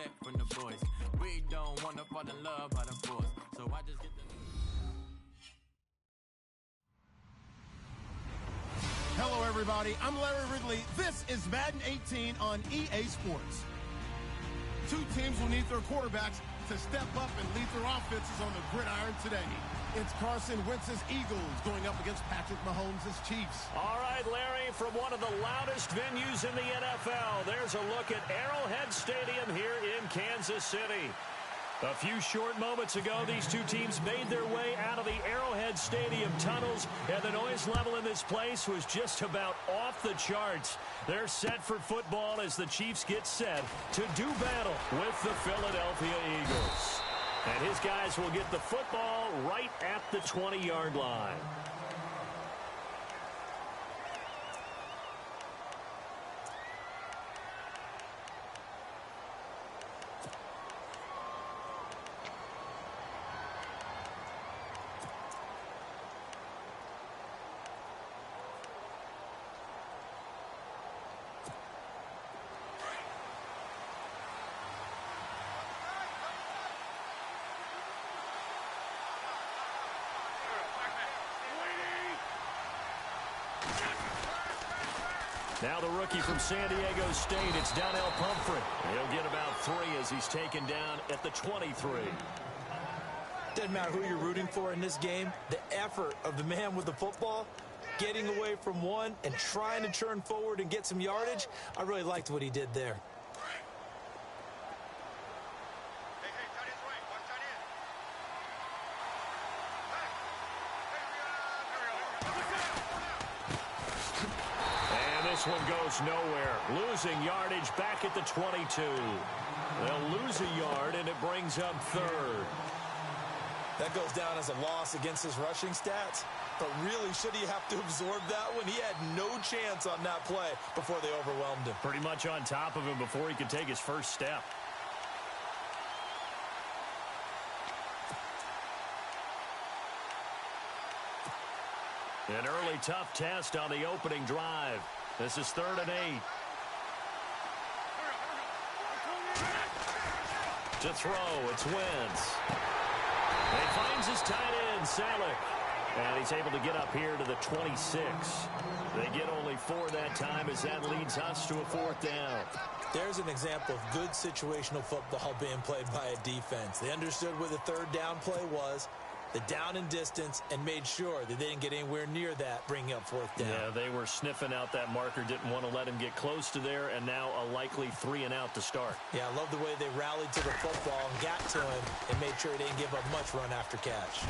respect from the boys. We don't want to fall in love by the force, so I just get the... Hello, everybody. I'm Larry Ridley. This is Madden 18 on EA Sports. Two teams will need their quarterbacks to step up and lead their offenses on the gridiron today. It's Carson Wentz's Eagles going up against Patrick Mahomes' Chiefs. All right, Larry, from one of the loudest venues in the NFL, there's a look at Arrowhead Stadium here in Kansas City. A few short moments ago, these two teams made their way out of the Arrowhead Stadium tunnels, and the noise level in this place was just about off the charts. They're set for football as the Chiefs get set to do battle with the Philadelphia Eagles. And his guys will get the football right at the 20-yard line. Now the rookie from San Diego State, it's Donnell Pumphrey. He'll get about 3 as he's taken down at the 23. Doesn't matter who you're rooting for in this game, the effort of the man with the football, getting away from one and trying to turn forward and get some yardage, I really liked what he did there. This one goes nowhere. Losing yardage back at the 22. They'll lose a yard, and it brings up 3rd. That goes down as a loss against his rushing stats. But really, should he have to absorb that one? He had no chance on that play before they overwhelmed him. Pretty much on top of him before he could take his first step. An early tough test on the opening drive. This is 3rd and 8. To throw, it's Wentz. He finds his tight end, Salek. And he's able to get up here to the 26. They get only 4 that time as that leads us to a 4th down. There's an example of good situational football being played by a defense. They understood where the 3rd down play was, the down and distance, and made sure that they didn't get anywhere near that, bringing up 4th down. Yeah, they were sniffing out that marker, didn't want to let him get close to there, and now a likely 3 and out to start. Yeah, I love the way they rallied to the football and got to him and made sure they didn't give up much run after catch.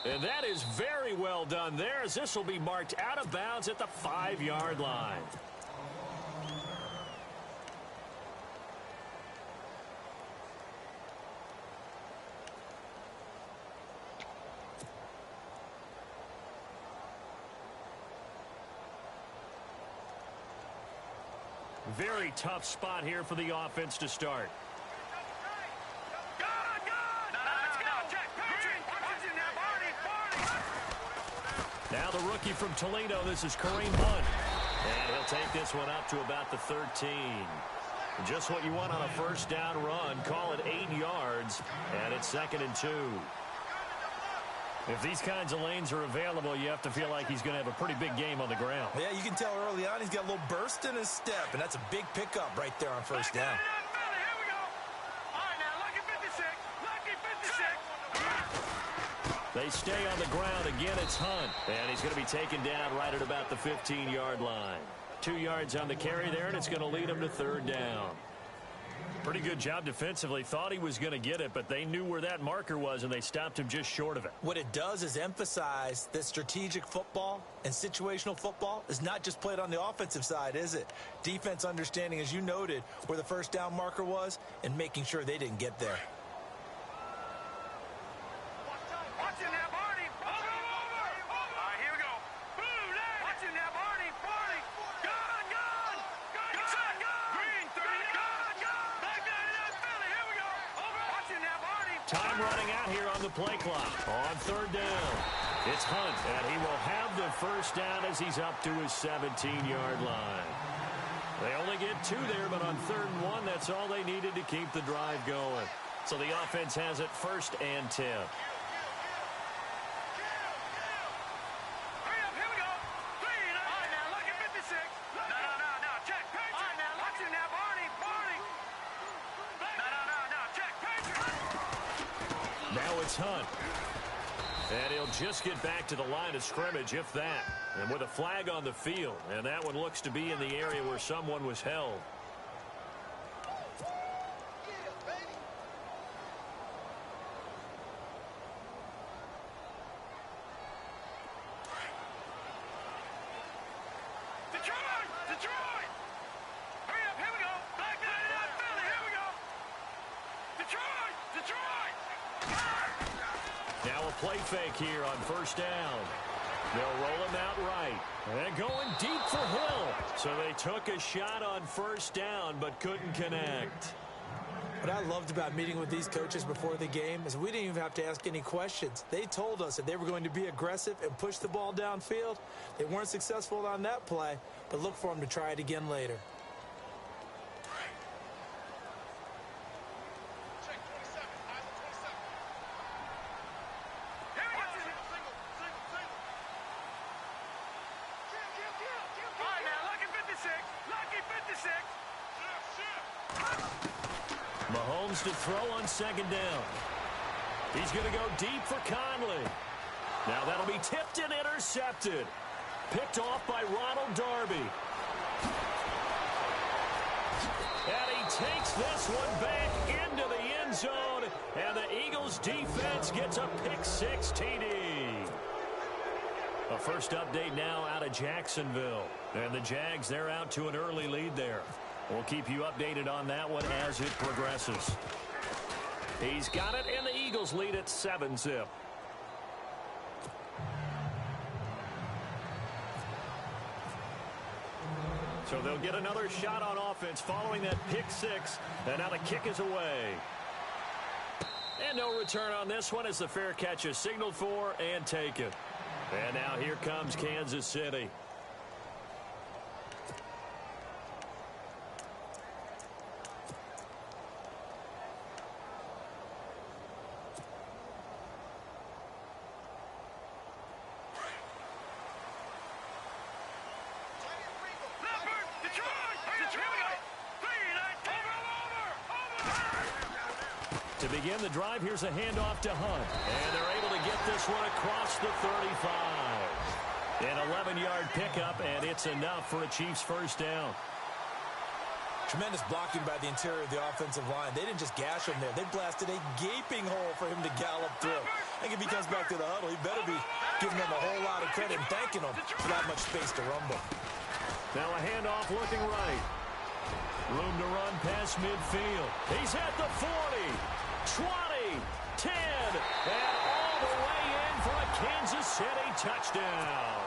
And that is very well done there, as this will be marked out of bounds at the 5-yard line. Very tough spot here for the offense to start. Now the rookie from Toledo, this is Kareem Hunt. And he'll take this one up to about the 13. Just what you want on a first down run. Call it 8 yards, and it's 2nd and 2. If these kinds of lanes are available, you have to feel like he's going to have a pretty big game on the ground. Yeah, you can tell early on he's got a little burst in his step, and that's a big pickup right there on first down. They stay on the ground. Again, it's Hunt. And he's going to be taken down right at about the 15-yard line. 2 yards on the carry there, and it's going to lead him to 3rd down. Pretty good job defensively. Thought he was going to get it, but they knew where that marker was, and they stopped him just short of it. What it does is emphasize that strategic football and situational football is not just played on the offensive side, is it? Defense understanding, as you noted, where the first down marker was and making sure they didn't get there. Time running out here on the play clock. On 3rd down, it's Hunt, and he will have the first down as he's up to his 17-yard line. They only only get 2 there, but on 3rd and 1, that's all they needed to keep the drive going. So the offense has it 1st and 10. Now it's Hunt. And he'll just get back to the line of scrimmage, if that. And with a flag on the field. And that one looks to be in the area where someone was held. Now a play fake here on 1st down. They'll roll him out right. And going deep for Hill. So they took a shot on 1st down, but couldn't connect. What I loved about meeting with these coaches before the game is we didn't even have to ask any questions. They told us that they were going to be aggressive and push the ball downfield. They weren't successful on that play, but look for them to try it again later. Mahomes to throw on 2nd down. He's going to go deep for Conley. Now that'll be tipped and intercepted. Picked off by Ronald Darby. And he takes this one back into the end zone. And the Eagles defense gets a pick-6 TD. A first update now out of Jacksonville. And the Jags, they're out to an early lead there. We'll keep you updated on that one as it progresses. He's got it, and the Eagles lead at 7-zip. So they'll get another shot on offense following that pick-6, and now the kick is away. And no return on this one as the fair catch is signaled for and taken. And now here comes Kansas City. To begin the drive, here's a handoff to Hunt. And they're able to get this one across the 35. An 11-yard pickup, and it's enough for a Chiefs 1st down. Tremendous blocking by the interior of the offensive line. They didn't just gash him there. They blasted a gaping hole for him to gallop through. I think if he comes back to the huddle, he better be giving them a whole lot of credit and thanking them for that much space to rumble. Now a handoff looking right. Room to run past midfield. He's at the 40. 20, 10, and all the way in for a Kansas City touchdown.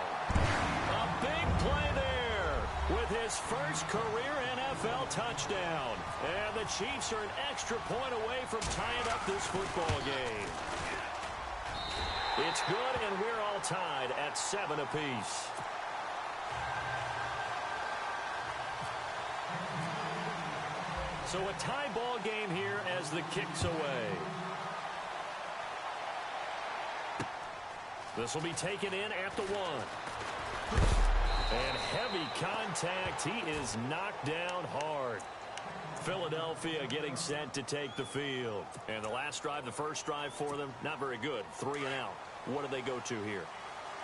A big play there with his first career NFL touchdown. And the Chiefs are an extra point away from tying up this football game. It's good, and we're all tied at 7 apiece. So a tie ball game here as the kick's away. This will be taken in at the 1. And heavy contact. He is knocked down hard. Philadelphia getting set to take the field. And the last drive, the first drive for them, not very good. 3 and out. What do they go to here?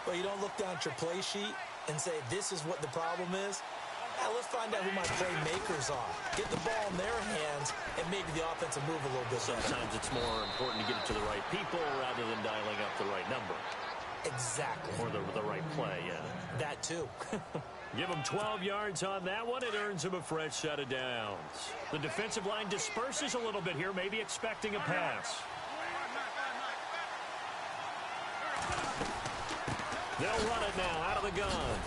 Well, you don't look down at your play sheet and say, this is what the problem is. Now, let's find out who my playmakers are. Get the ball in their hands, and maybe the offense will move a little bit. Sometimes it's more important to get it to the right people rather than dialing up the right number. Exactly. Or the right play, yeah. That too. Give him 12 yards on that one. It earns him a fresh set of downs. The defensive line disperses a little bit here, maybe expecting a pass. They'll run it now out of the gun.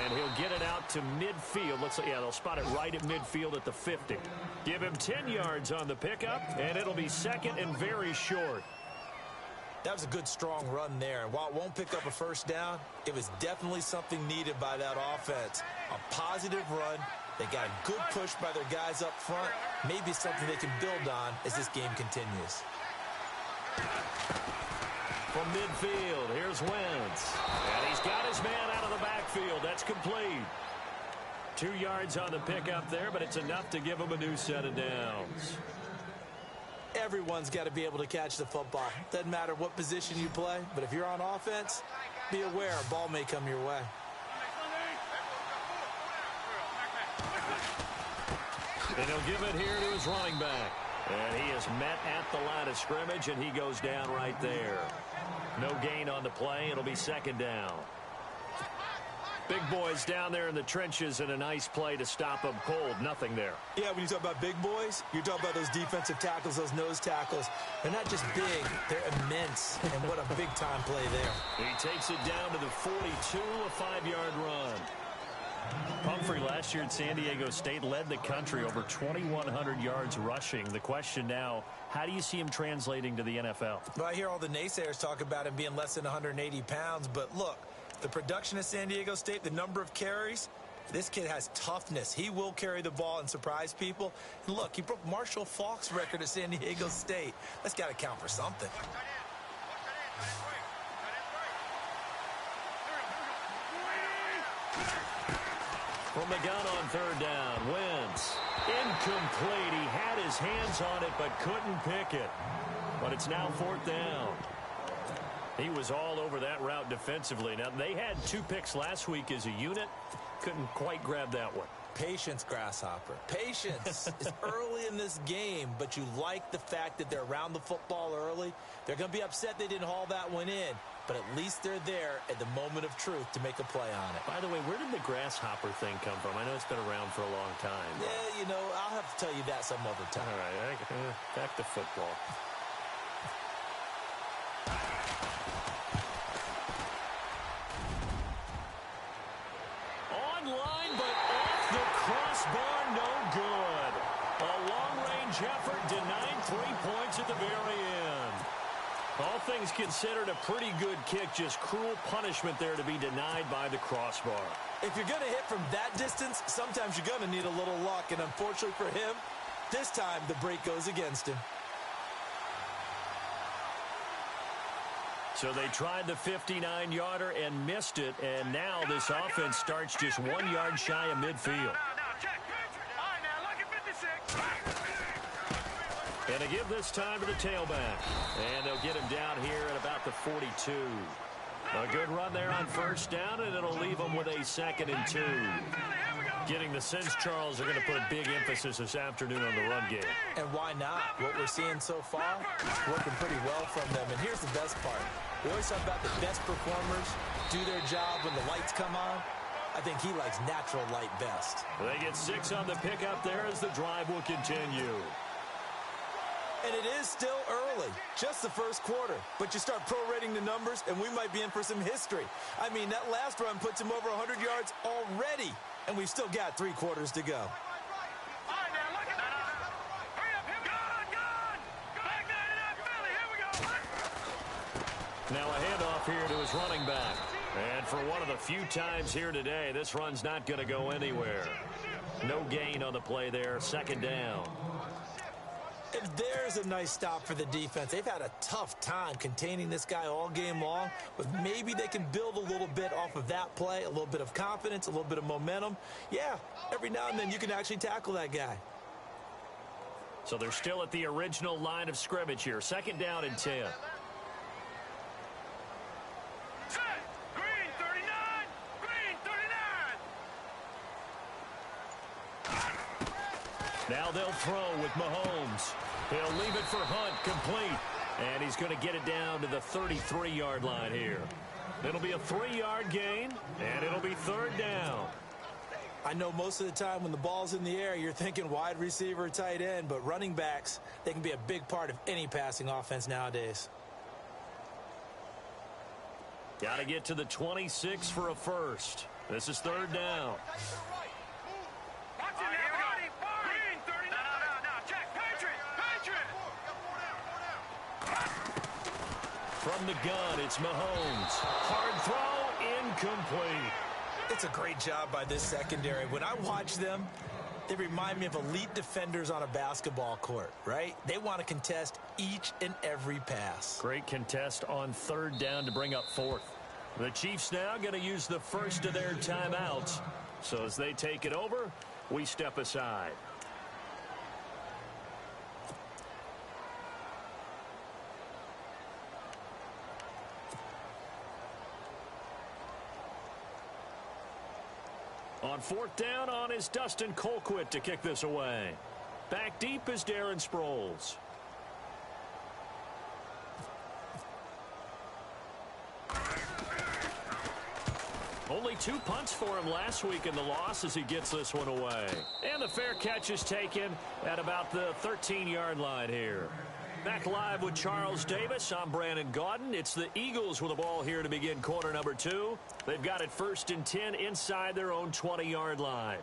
And he'll get it out to midfield. They'll spot it right at midfield at the 50. Give him 10 yards on the pickup, and it'll be second and very short. That was a good, strong run there. And while it won't pick up a first down, it was definitely something needed by that offense. A positive run. They got a good push by their guys up front. Maybe something they can build on as this game continues. From midfield, here's Wentz. And he's got his man out of the backfield. That's complete. 2 yards on the pickup there, but it's enough to give him a new set of downs. Everyone's got to be able to catch the football. Doesn't matter what position you play, but if you're on offense, be aware a ball may come your way. And he'll give it here to his running back. And he is met at the line of scrimmage, and he goes down right there. No gain on the play. It'll be second down. Big boys down there in the trenches, and a nice play to stop them cold. Nothing there. Yeah, when you talk about big boys, you're talking about those defensive tackles, those nose tackles. They're not just big, they're immense. And what a big-time play there. He takes it down to the 42, a 5-yard run. Pumphrey last year at San Diego State led the country over 2,100 yards rushing. The question now, how do you see him translating to the NFL? Well, I hear all the naysayers talk about him being less than 180 pounds, but look, the production at San Diego State, the number of carries, this kid has toughness. He will carry the ball and surprise people. And look, he broke Marshall Faulk's record at San Diego State. That's got to count for something. From the gun on third down, Wentz. Incomplete. He had his hands on it but couldn't pick it. But it's now fourth down. He was all over that route defensively. Now, they had 2 picks last week as a unit. Couldn't quite grab that one. Patience, Grasshopper. Patience is early in this game, but you like the fact that they're around the football early. They're going to be upset they didn't haul that one in, but at least they're there at the moment of truth to make a play on it. By the way, where did the grasshopper thing come from? I know it's been around for a long time. Yeah, you know, I'll have to tell you that some other time. All right, back to football. Online, but off the crossbar, no good. A long-range effort denied 3 points at the very end. All things considered, a pretty good kick, just cruel punishment there to be denied by the crossbar. If you're going to hit from that distance, sometimes you're going to need a little luck, and unfortunately for him, this time the break goes against him. So they tried the 59-yarder and missed it, and now this offense starts just 1 yard shy of midfield. And they give this time to the tailback. And they'll get him down here at about the 42. A good run there on first down, and it'll leave them with a 2nd and 2. Getting the sense, Charles, are going to put a big emphasis this afternoon on the run game. And why not? What we're seeing so far, working pretty well from them. And here's the best part. We always talk about the best performers do their job when the lights come on. I think he likes natural light best. They get 6 on the pickup there as the drive will continue. And it is still early, just the first quarter. But you start prorating the numbers, and we might be in for some history. I mean, that last run puts him over 100 yards already, and we've still got 3 quarters to go. Now a handoff here to his running back. And for one of the few times here today, this run's not going to go anywhere. No gain on the play there, 2nd down. And there's a nice stop for the defense. They've had a tough time containing this guy all game long, but maybe they can build a little bit off of that play, a little bit of confidence, a little bit of momentum. Yeah, every now and then you can actually tackle that guy. So they're still at the original line of scrimmage here. 2nd down and 10. Now they'll throw with Mahomes. He'll leave it for Hunt, complete. And he's going to get it down to the 33-yard line here. It'll be a 3-yard gain, and it'll be 3rd down. I know most of the time when the ball's in the air, you're thinking wide receiver, tight end, but running backs, they can be a big part of any passing offense nowadays. Got to get to the 26 for a first. This is 3rd down. From the gun, it's Mahomes. Hard throw, incomplete. It's a great job by this secondary. When I watch them, they remind me of elite defenders on a basketball court, right? They want to contest each and every pass. Great contest on third down to bring up fourth. The Chiefs now going to use the first of their timeouts. So as they take it over, we step aside. On fourth down, on is Dustin Colquitt to kick this away. Back deep is Darren Sproles. Only 2 punts for him last week in the loss as he gets this one away. And the fair catch is taken at about the 13-yard line here. Back live with Charles Davis. I'm Brandon Gaudin. It's the Eagles with the ball here to begin quarter number 2. They've got it 1st and 10 inside their own 20-yard line.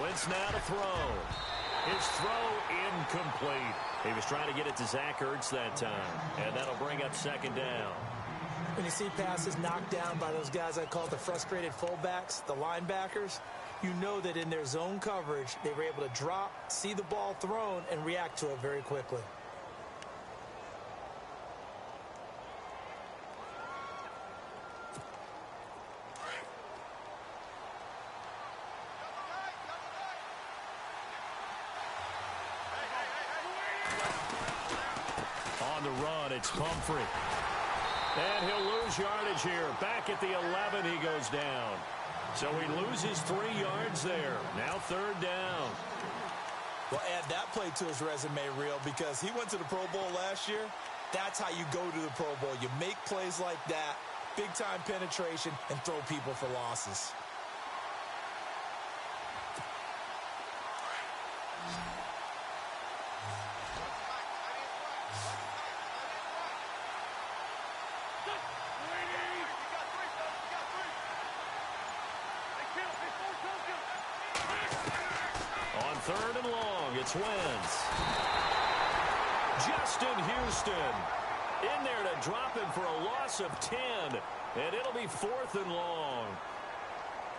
Wentz now to throw. His throw incomplete. He was trying to get it to Zach Ertz that time, and that'll bring up 2nd down. When you see passes knocked down by those guys I call the frustrated fullbacks, the linebackers, you know that in their zone coverage, they were able to drop, see the ball thrown, and react to it very quickly. It's Pumphrey. And he'll lose yardage here. Back at the 11, he goes down. So he loses 3 yards there. Now 3rd down. Well, add that play to his resume reel because he went to the Pro Bowl last year. That's how you go to the Pro Bowl. You make plays like that, big-time penetration, and throw people for losses. Third and long, it's Wentz. Justin Houston in there to drop him for a loss of 10, and it'll be 4th and long.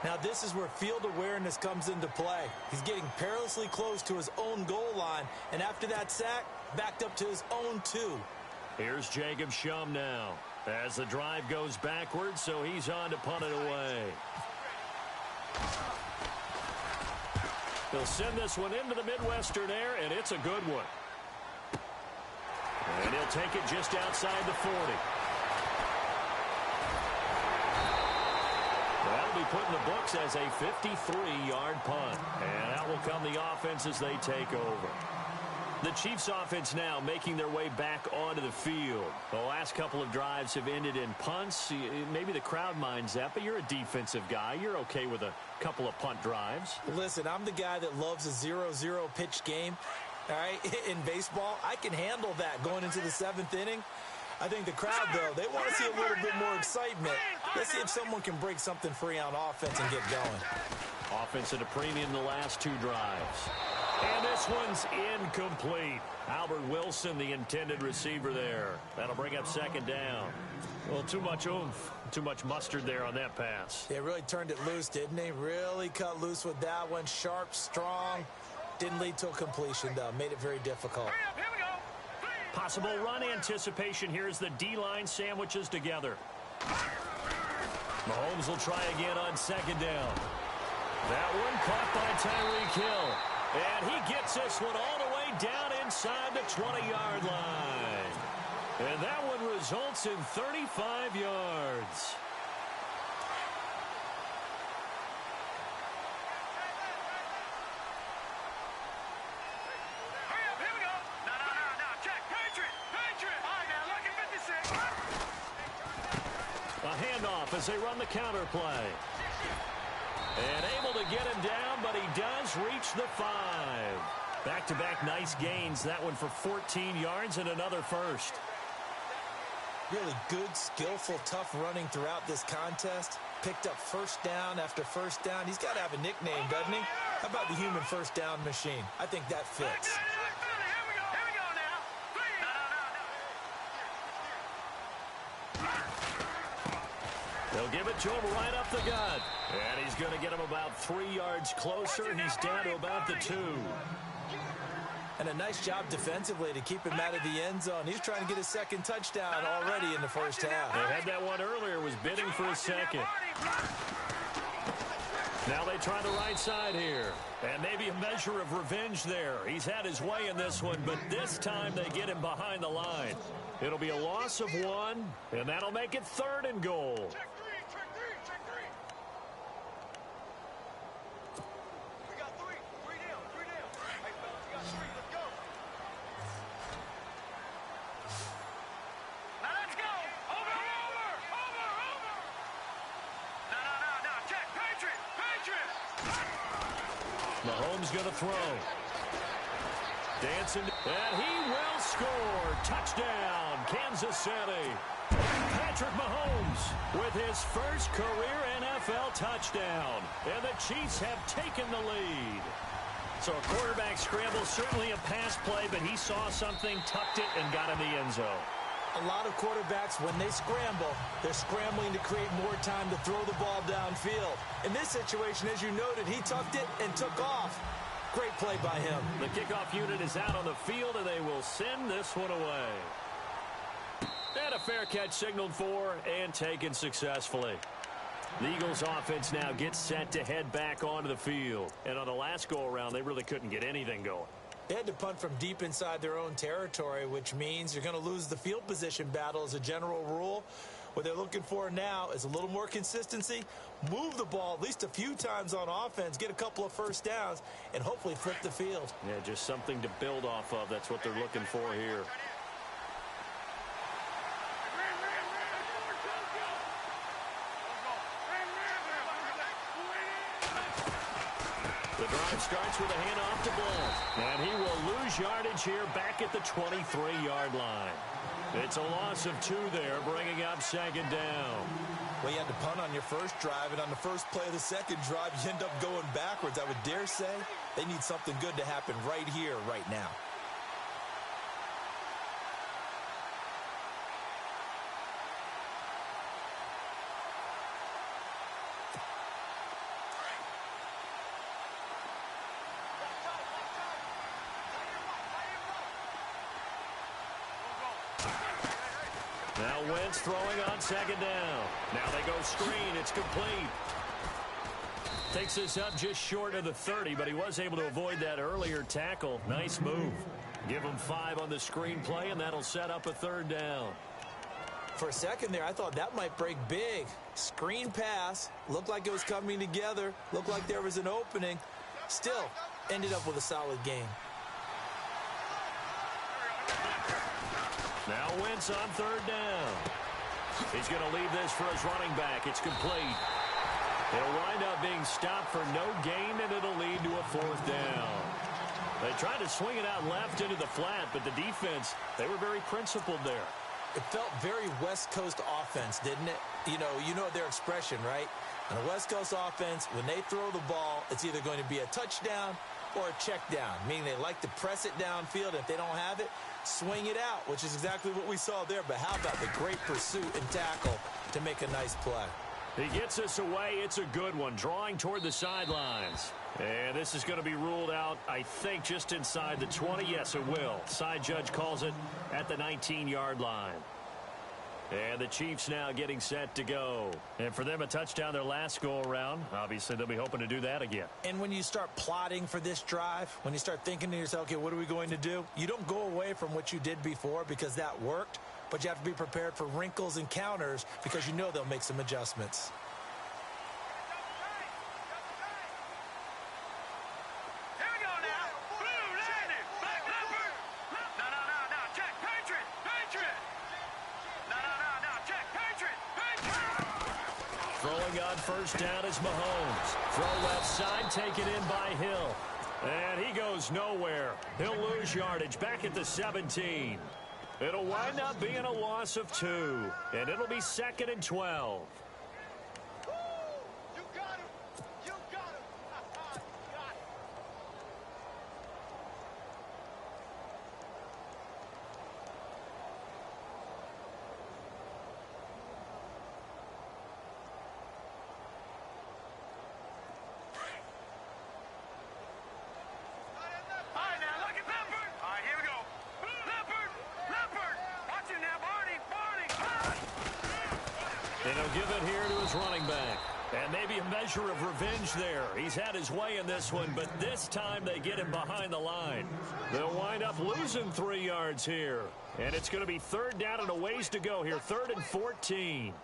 Now this is where field awareness comes into play. He's getting perilously close to his own goal line, and after that sack, backed up to his own 2. Here's Jacob Shum now as the drive goes backwards, so he's on to punt it away. He'll send this one into the Midwestern air, and it's a good one. And he'll take it just outside the 40. That'll be put in the books as a 53-yard punt. And out will come the offense as they take over. The Chiefs offense now making their way back onto the field. The last couple of drives have ended in punts. Maybe the crowd minds that, but you're a defensive guy. You're okay with a couple of punt drives. Listen, I'm the guy that loves a 0-0 pitch game. All right, in baseball, I can handle that going into the 7th inning. I think the crowd, though, they want to see a little bit more excitement. Let's see if someone can break something free on offense and get going. Offense at a premium the last 2 drives. And this one's incomplete. Albert Wilson, the intended receiver there. That'll bring up 2nd down. Well, too much oomph, too much mustard there on that pass. They really turned it loose, didn't they? Really cut loose with that one. Sharp, strong. Didn't lead to a completion, though. Made it very difficult. Possible run anticipation here as the D-line sandwiches together. Mahomes will try again on 2nd down. That one caught by Tyreek Hill. And he gets this one all the way down inside the 20-yard line. And that one results in 35 yards. handoff as they run the counter play. And able to get him down, but he does reach the 5. Back-to-back nice gains. That one for 14 yards and another first. Really good, skillful, tough running throughout this contest. Picked up first down after first down. He's got to have a nickname, doesn't he? How about the human first down machine? I think that fits. They'll give it to him right up the gut. And he's going to get him about 3 yards closer. He's down to about the 2. And a nice job defensively to keep him out of the end zone. He's trying to get his second touchdown already in the first half. They had that one earlier, was bidding for a second. Now they try the right side here. And maybe a measure of revenge there. He's had his way in this one, but this time they get him behind the line. It'll be a loss of 1, and that'll make it 3rd and goal. Mahomes going to throw. Dancing, and he will score. Touchdown, Kansas City. Patrick Mahomes with his first career NFL touchdown. And the Chiefs have taken the lead. So a quarterback scramble, certainly a pass play, but he saw something, tucked it, and got in the end zone. A lot of quarterbacks, when they scramble, they're scrambling to create more time to throw the ball downfield. In this situation, as you noted, he tucked it and took off. Great play by him. The kickoff unit is out on the field, and they will send this one away. And a fair catch signaled for and taken successfully. The Eagles offense now gets set to head back onto the field. And on the last go-around, they really couldn't get anything going. They had to punt from deep inside their own territory, which means you're going to lose the field position battle as a general rule. What they're looking for now is a little more consistency, move the ball at least a few times on offense, get a couple of first downs, and hopefully flip the field. Yeah, just something to build off of. That's what they're looking for here. The drive starts with a handoff to Ball. And he will lose yardage here back at the 23-yard line. It's a loss of 2 there, bringing up 2nd down. Well, you had to punt on your first drive, and on the first play of the second drive, you end up going backwards. I would dare say they need something good to happen right here, right now. Now Wentz throwing on 2nd down. Now they go screen. It's complete. Takes this up just short of the 30, but he was able to avoid that earlier tackle. Nice move. Give him 5 on the screen play, and that'll set up a 3rd down. For a second there, I thought that might break big. Screen pass. Looked like it was coming together. Looked like there was an opening. Still, ended up with a solid game. Now Wentz on 3rd down. He's going to leave this for his running back. It's complete. It'll wind up being stopped for no gain, and it'll lead to a 4th down. They tried to swing it out left into the flat, but the defense, they were very principled there. It felt very West Coast offense, didn't it? You know their expression, right? On a West Coast offense, when they throw the ball, it's either going to be a touchdown or a check down, meaning they like to press it downfield. If they don't have it, swing it out, which is exactly what we saw there. But how about the great pursuit and tackle to make a nice play? He gets us away. It's a good one, drawing toward the sidelines. And this is going to be ruled out, I think, just inside the 20. Yes, it will. Side judge calls it at the 19-yard line. And the Chiefs now getting set to go. And for them, a touchdown their last go-around. Obviously, they'll be hoping to do that again. And when you start plotting for this drive, when you start thinking to yourself, okay, what are we going to do? You don't go away from what you did before because that worked, but you have to be prepared for wrinkles and counters because you know they'll make some adjustments. Throwing on first down is Mahomes. Throw left side, taken in by Hill. And he goes nowhere. He'll lose yardage back at the 17. It'll wind up being a loss of 2. And it'll be 2nd and 12. And he'll give it here to his running back. And maybe a measure of revenge there. He's had his way in this one, but this time they get him behind the line. They'll wind up losing 3 yards here. And it's going to be 3rd down and a ways to go here. 3rd and 14.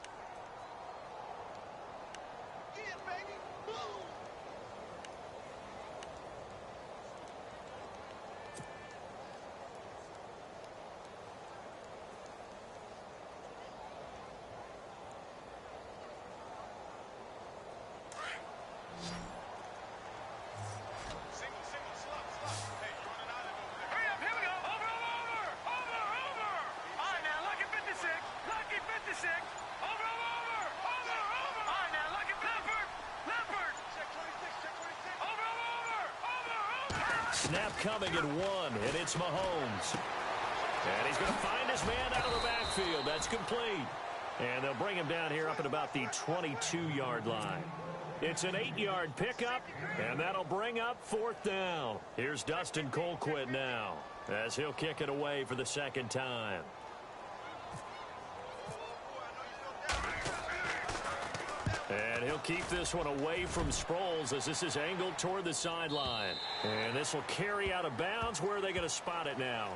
Snap coming at 1, and it's Mahomes. And he's going to find his man out of the backfield. That's complete. And they'll bring him down here up at about the 22-yard line. It's an 8-yard pickup, and that'll bring up 4th down. Here's Dustin Colquitt now, as he'll kick it away for the 2nd time. And he'll keep this one away from Sproles as this is angled toward the sideline. And this will carry out of bounds. Where are they going to spot it now?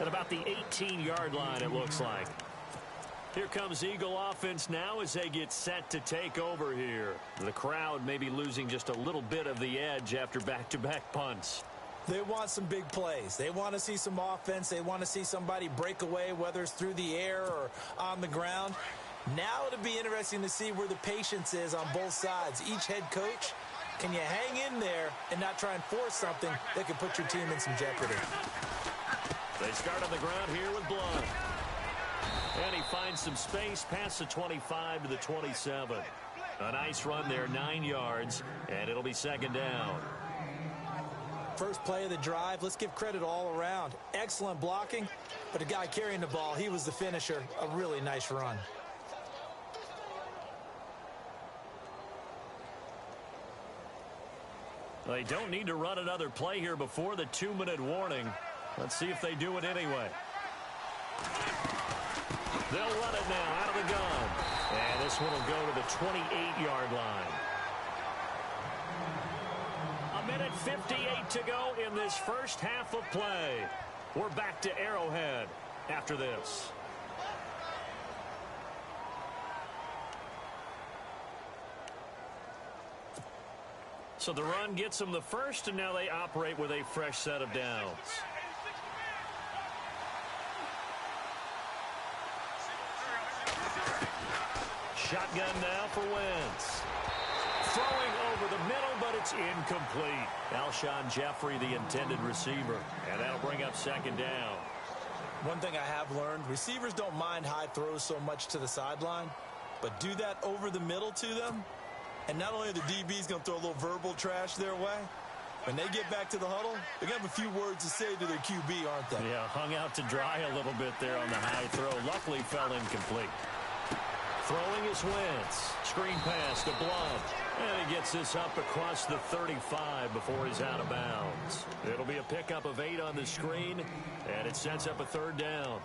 At about the 18-yard line, it looks like. Here comes Eagle offense now as they get set to take over here. The crowd may be losing just a little bit of the edge after back-to-back punts. They want some big plays. They want to see some offense. They want to see somebody break away, whether it's through the air or on the ground. Now it'll be interesting to see where the patience is on both sides. Each head coach, can you hang in there and not try and force something that could put your team in some jeopardy? They start on the ground here with Blunt. And he finds some space past the 25 to the 27. A nice run there, 9 yards, and it'll be 2nd down. First play of the drive, let's give credit all around. Excellent blocking, but the guy carrying the ball, he was the finisher. A really nice run. They don't need to run another play here before the 2-minute warning. Let's see if they do it anyway. They'll run it now out of the gun. And this one will go to the 28-yard line. 1:58 to go in this first half of play. We're back to Arrowhead after this. So the run gets them the first, and now they operate with a fresh set of downs. Shotgun now for Wentz. Throwing over the middle, but it's incomplete. Alshon Jeffrey, the intended receiver, and that'll bring up 2nd down. One thing I have learned, receivers don't mind high throws so much to the sideline, but do that over the middle to them, and not only are the DBs going to throw a little verbal trash their way, when they get back to the huddle, they're going to have a few words to say to their QB, aren't they? Yeah, hung out to dry a little bit there on the high throw. Luckily fell incomplete. Throwing is Wentz. Screen pass to Blunt. And he gets this up across the 35 before he's out of bounds. It'll be a pickup of 8 on the screen, and it sets up a 3rd down.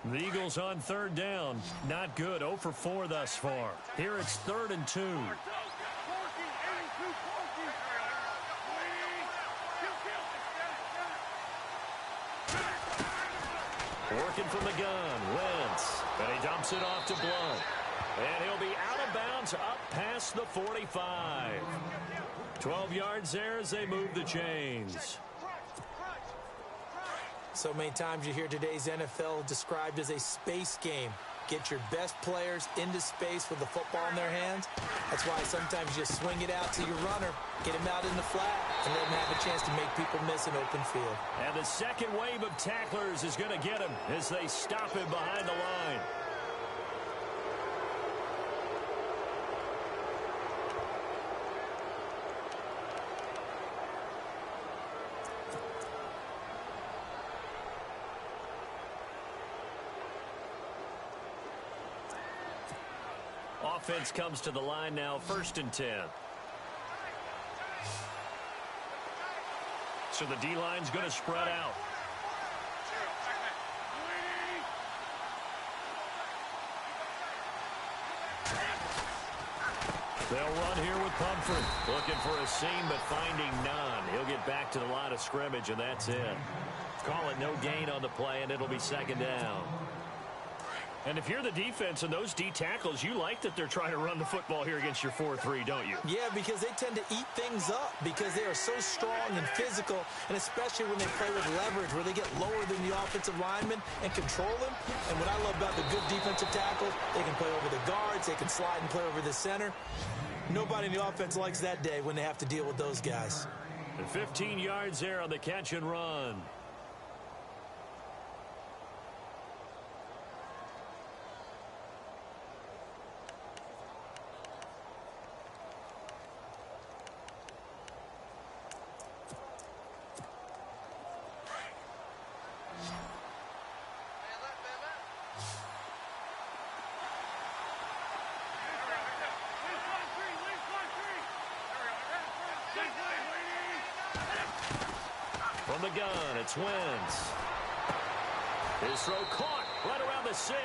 The Eagles on 3rd down. Not good. 0 for 4 thus far. Here it's 3rd and 2. Working from the gun, Wentz. And he dumps it off to Blunt. And he'll be out of bounds up past the 45. 12 yards there as they move the chains. So many times you hear today's NFL described as a space game. Get your best players into space with the football in their hands. That's why sometimes you swing it out to your runner, get him out in the flat, and let him have a chance to make people miss an open field. And the second wave of tacklers is going to get him as they stop him behind the line. Offense comes to the line now, 1st and 10. So the D-line's going to spread out. They'll run here with Pumphrey. Looking for a seam, but finding none. He'll get back to the line of scrimmage, and that's it. Call it no gain on the play, and it'll be 2nd down. And if you're the defense and those D tackles, you like that they're trying to run the football here against your 4-3, don't you? Yeah, because they tend to eat things up because they are so strong and physical, and especially when they play with leverage where they get lower than the offensive lineman and control them. And what I love about the good defensive tackles, they can play over the guards, they can slide and play over the center. Nobody in the offense likes that day when they have to deal with those guys. And 15 yards there on the catch and run. From the gun, it's Wentz. His throw caught right around the 6.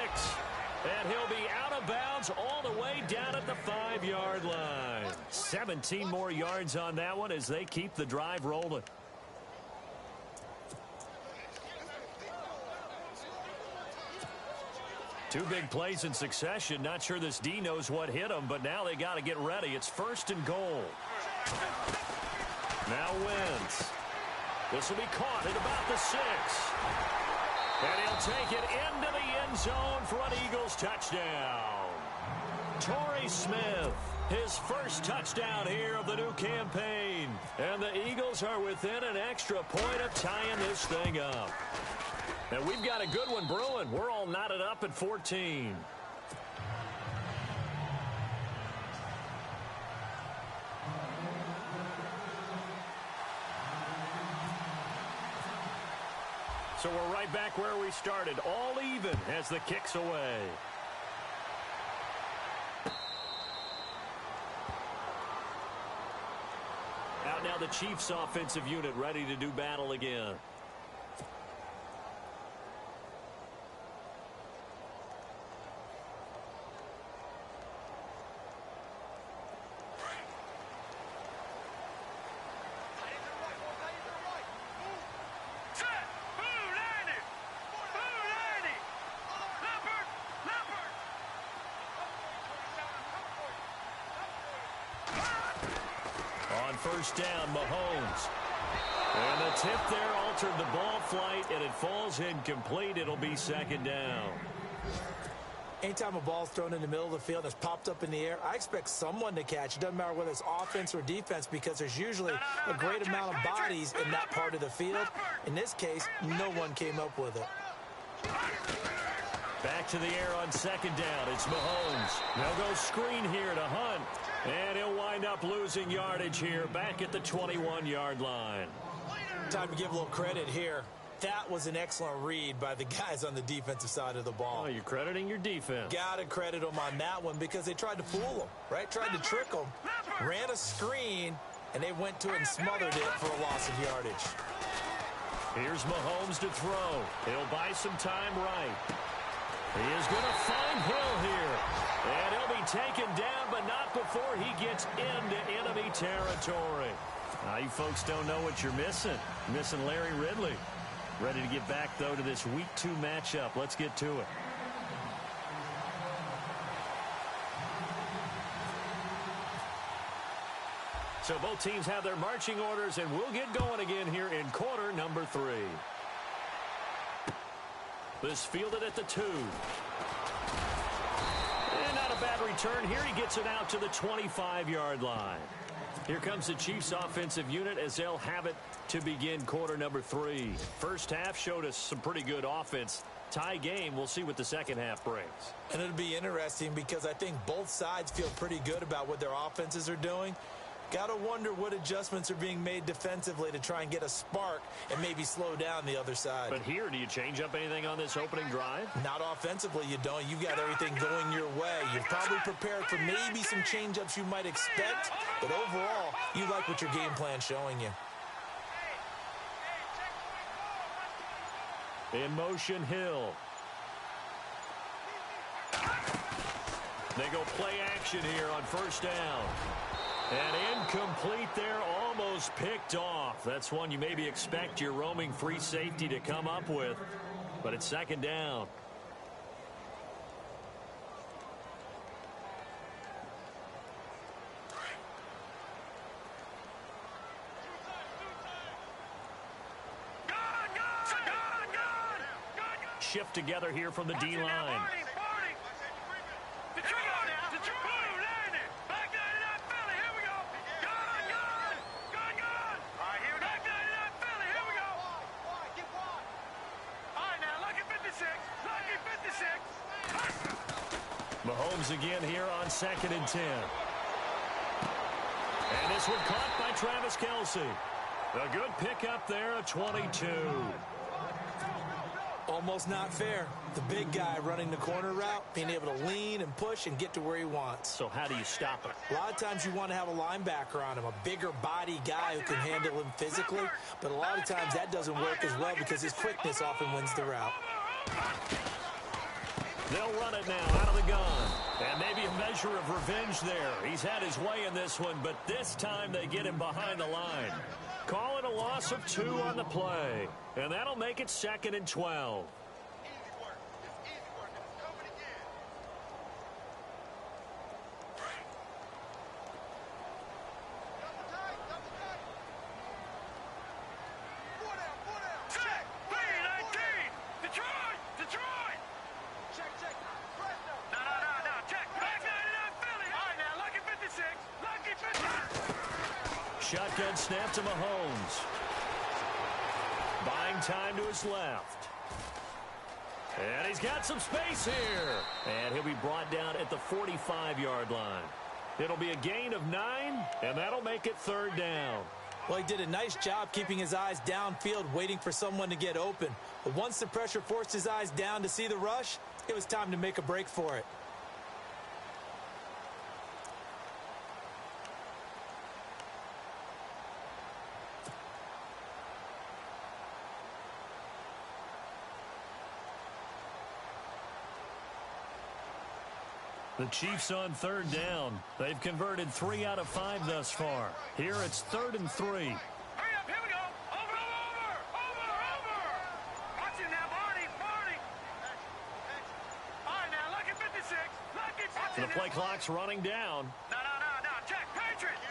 And he'll be out of bounds all the way down at the 5-yard line. 17 more yards on that one as they keep the drive rolling. Two big plays in succession. Not sure this D knows what hit him, but now they got to get ready. It's 1st and goal. Now Wentz. This will be caught at about the 6. And he'll take it into the end zone for an Eagles touchdown. Torrey Smith, his first touchdown here of the new campaign. And the Eagles are within an extra point of tying this thing up. And we've got a good one brewing. We're all knotted up at 14. So we're right back where we started, all even as the kick's away. Out now the Chiefs offensive unit ready to do battle again. First down, Mahomes. And the tip there altered the ball flight, and it falls incomplete. It'll be 2nd down. Anytime a ball's thrown in the middle of the field and it's popped up in the air, I expect someone to catch. It doesn't matter whether it's offense or defense because there's usually a great amount of bodies in that part of the field. In this case, no one came up with it. Back to the air on 2nd down. It's Mahomes. They'll go screen here to Hunt. And he'll wind up losing yardage here back at the 21-yard line. Time to give a little credit here. That was an excellent read by the guys on the defensive side of the ball. Oh, you're crediting your defense. Got to credit them on that one because they tried to fool them, right? Tried to trick them. Ran a screen, and they went to it and smothered it for a loss of yardage. Here's Mahomes to throw. He'll buy some time right. He is going to find Hill here. And he'll be taken down, but not before he gets into enemy territory. Now, you folks don't know what you're missing. You're missing Larry Ridley. Ready to get back, though, to this Week 2 matchup. Let's get to it. So both teams have their marching orders, and we'll get going again here in quarter number 3. This fielded at the 2. And not a bad return here. He gets it out to the 25-yard line. Here comes the Chiefs offensive unit as they'll have it to begin quarter number 3. First half showed us some pretty good offense. Tie game. We'll see what the second half brings. And it'll be interesting because I think both sides feel pretty good about what their offenses are doing. Got to wonder what adjustments are being made defensively to try and get a spark and maybe slow down the other side. But here, do you change up anything on this opening drive? Not offensively, you don't. You've got everything going your way. You've probably prepared for maybe some change-ups you might expect, but overall, you like what your game plan's showing you. In motion, Hill. They go play action here on first down. And incomplete there, almost picked off. That's one you maybe expect your roaming free safety to come up with. But it's second down. Shift together here from the D-line. Mahomes again here on 2nd and 10. And this one caught by Travis Kelce. A good pickup there, a 22. Almost not fair. The big guy running the corner route, being able to lean and push and get to where he wants. So how do you stop it? A lot of times you want to have a linebacker on him, a bigger body guy who can handle him physically, but a lot of times that doesn't work as well because his quickness often wins the route. They'll run it now out of the gun. And maybe a measure of revenge there. He's had his way in this one, but this time they get him behind the line. Call it a loss of 2 on the play. And that'll make it 2nd and 12. Shotgun snap to Mahomes. Buying time to his left. And he's got some space here. And he'll be brought down at the 45-yard line. It'll be a gain of 9, and that'll make it 3rd down. Well, he did a nice job keeping his eyes downfield, waiting for someone to get open. But once the pressure forced his eyes down to see the rush, it was time to make a break for it. The Chiefs on 3rd down. They've converted 3 out of 5 thus far. Here it's 3rd and 3. Hurry up, here we go. Over. Watch it now, Barney. All right, now, lucky 56. The play clock's running down. No. Check, Patriot.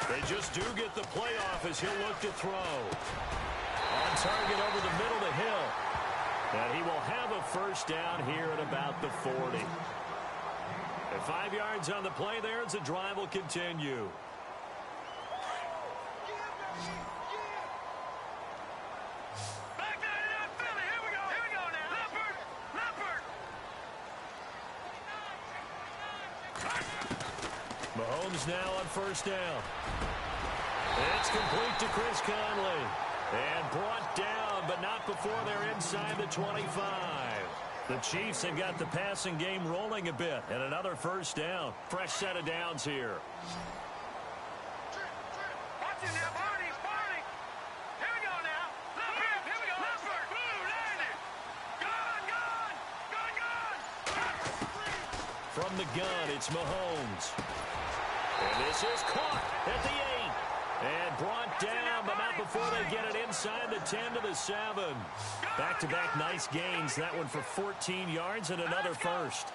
They just do get the play off as he'll look to throw. On target over the middle to Hill. And he will have a first down here at about the 40. And 5 yards on the play there as the drive will continue. Back there, Philly. Here we go now. Leopard. Mahomes now on first down. It's complete to Chris Conley. And brought down, but not before they're inside the 25. The Chiefs have got the passing game rolling a bit, and another first down. Fresh set of downs here. Watch it now, Barney. Here we go now. Leopard, here we go. Leopard, blue, landed. Gone. From the gun, it's Mahomes. And this is caught at the 8. And brought down, but not before they get it inside the 10 to the 7. Back-to-back nice gains. That one for 14 yards and another first.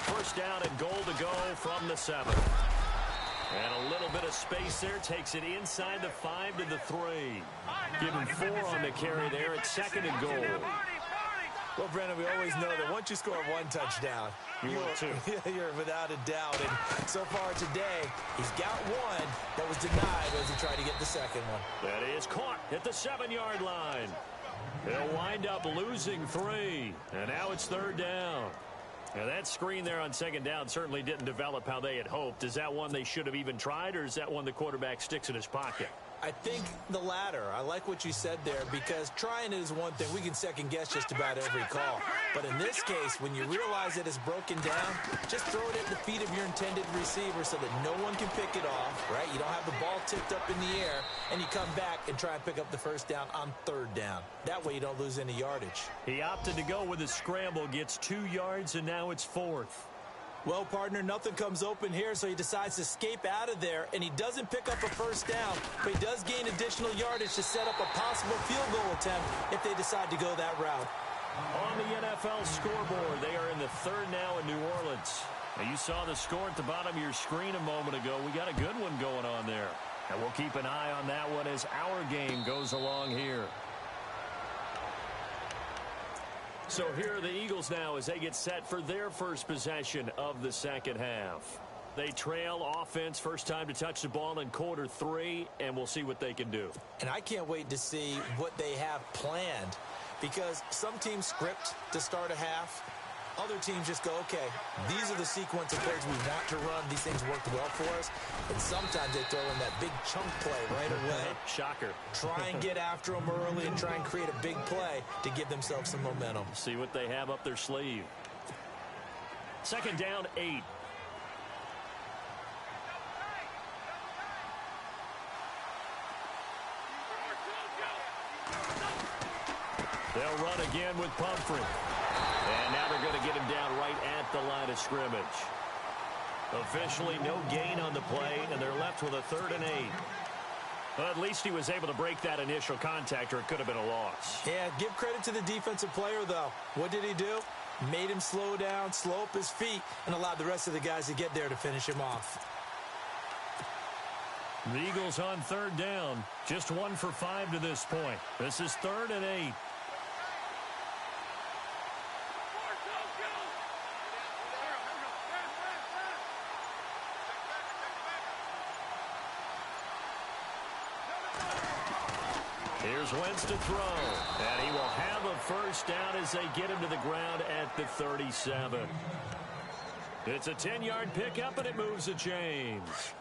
First down and goal to go from the 7. And a little bit of space there takes it inside the 5 to the 3. Give him 4 on the carry there at 2nd and goal. Well, Brennan, we always know that once you score 1 touchdown, you're without a doubt. And so far today, he's got 1, but was denied as he tried to get the second one. That is caught at the 7-yard line. They'll wind up losing 3. And now it's 3rd down. Now, that screen there on 2nd down certainly didn't develop how they had hoped. Is that one they should have even tried, or is that one the quarterback sticks in his pocket? I think the latter. I like what you said there, because trying it is one thing. We can second-guess just about every call. But in this case, when you realize that it's broken down, just throw it at the feet of your intended receiver so that no one can pick it off, right? You don't have the ball tipped up in the air, and you come back and try and pick up the 1st down on 3rd down. That way you don't lose any yardage. He opted to go with a scramble, gets 2 yards, and now it's 4th. Well, partner, nothing comes open here, so he decides to escape out of there, and he doesn't pick up a 1st down, but he does gain additional yardage to set up a possible field goal attempt if they decide to go that route. On the NFL scoreboard, they are in the 3rd now in New Orleans. Now, you saw the score at the bottom of your screen a moment ago. We got a good one going on there. And we'll keep an eye on that one as our game goes along here. So here are the Eagles now as they get set for their first possession of the 2nd half. They trail offense, first time to touch the ball in quarter 3, and we'll see what they can do. And I can't wait to see what they have planned, because some teams script to start a half. Other teams just go, okay, these are the sequence of plays we want to run. These things worked well for us. And sometimes they throw in that big chunk play right away. Shocker. Try and get after them early and try and create a big play to give themselves some momentum. See what they have up their sleeve. 2nd down, 8. They'll run again with Pumphrey. And now they're going to get him down right at the line of scrimmage. Officially no gain on the play, and they're left with a 3rd and 8. Well, at least he was able to break that initial contact, or it could have been a loss. Yeah, give credit to the defensive player, though. What did he do? Made him slow down, slow up his feet, and allowed the rest of the guys to get there to finish him off. The Eagles on 3rd down. Just 1 for 5 to this point. This is 3rd and 8. Here's Wentz to throw. And he will have a 1st down as they get him to the ground at the 37. It's a 10-yard pickup, and it moves the chains.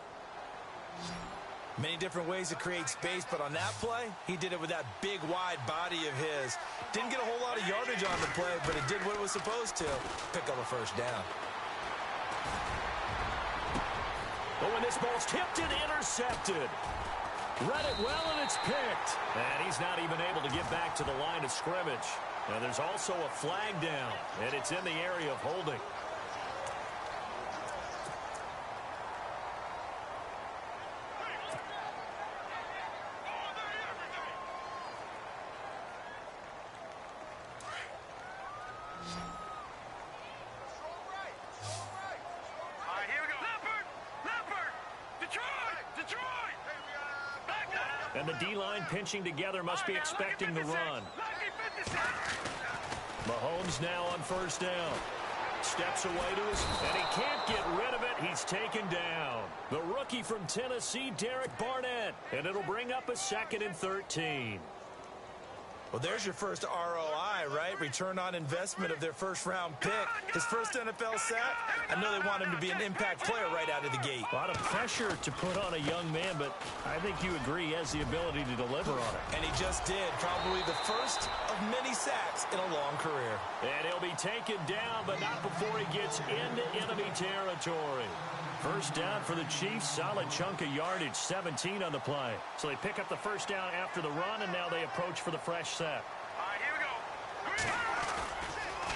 Many different ways to create space, but on that play, he did it with that big, wide body of his. Didn't get a whole lot of yardage on the play, but it did what it was supposed to. Pick up a 1st down. But when this ball's tipped and intercepted. Read it well, and it's picked. And he's not even able to get back to the line of scrimmage. Now, there's also a flag down, and it's in the area of holding. And the D-line pinching together must be expecting the run. Mahomes now on 1st down. Steps away to his, and he can't get rid of it. He's taken down. The rookie from Tennessee, Derek Barnett. And it'll bring up a 2nd and 13. Well, there's your first ROI, right? Return on investment of their 1st-round pick. His first NFL sack. I know they want him to be an impact player right out of the gate. A lot of pressure to put on a young man, but I think you agree he has the ability to deliver on it. And he just did. Probably the first of many sacks in a long career. And he'll be taken down, but not before he gets into enemy territory. 1st down for the Chiefs. Solid chunk of yardage, 17 on the play. So they pick up the 1st down after the run, and now they approach for the fresh set. All right, here we go.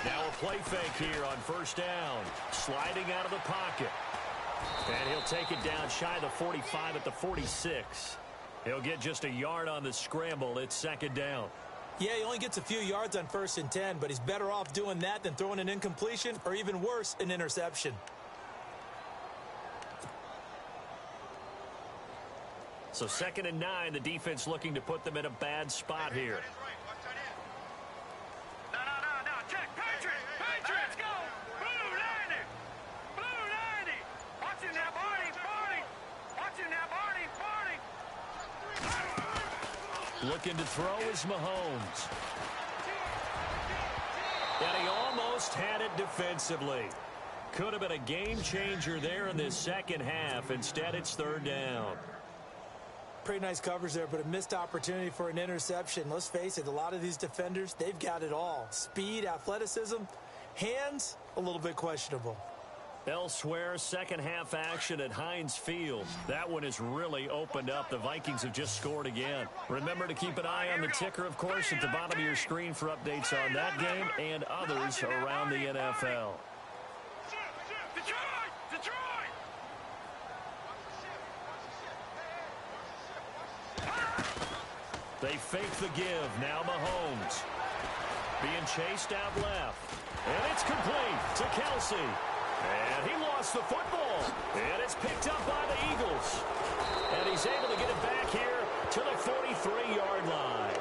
Now a play fake here on 1st down. Sliding out of the pocket. And he'll take it down shy of the 45 at the 46. He'll get just a yard on the scramble. It's 2nd down. Yeah, he only gets a few yards on 1st and 10, but he's better off doing that than throwing an incompletion or even worse, an interception. So 2nd and 9, the defense looking to put them in a bad spot here. No, check. Patriots, go. Blue 90. Blue 90. Watch him now, Barney. Watch him now, Barney. Looking to throw is Mahomes. And he almost had it defensively. Could have been a game changer there in this second half. Instead, it's 3rd down. Pretty nice coverage there, but a missed opportunity for an interception. Let's face it, a lot of these defenders, they've got it all. Speed, athleticism, hands, a little bit questionable. Elsewhere, second half action at Heinz Field. That one has really opened up. The Vikings have just scored again. Remember to keep an eye on the ticker, of course, at the bottom of your screen for updates on that game and others around the NFL. Detroit! They fake the give. Now Mahomes. Being chased out left. And it's complete to Kelsey. And he lost the football. And it's picked up by the Eagles. And he's able to get it back here to the 43-yard line.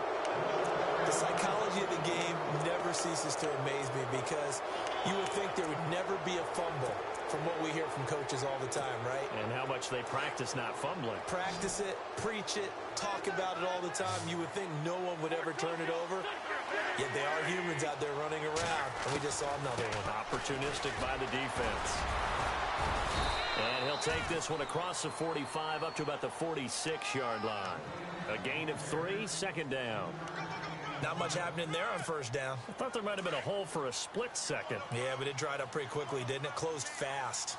The psychology of the game never ceases to amaze me because you would think there would never be a fumble from what we hear from coaches all the time, right? And how much they practice not fumbling. Practice it, preach it, talk about it all the time. You would think no one would ever turn it over. Yet they are humans out there running around, and we just saw another one. Opportunistic by the defense. And he'll take this one across the 45 up to about the 46-yard line. A gain of 3, 2nd down. Not much happening there on 1st down. I thought there might have been a hole for a split second. Yeah, but it dried up pretty quickly, didn't it? Closed fast.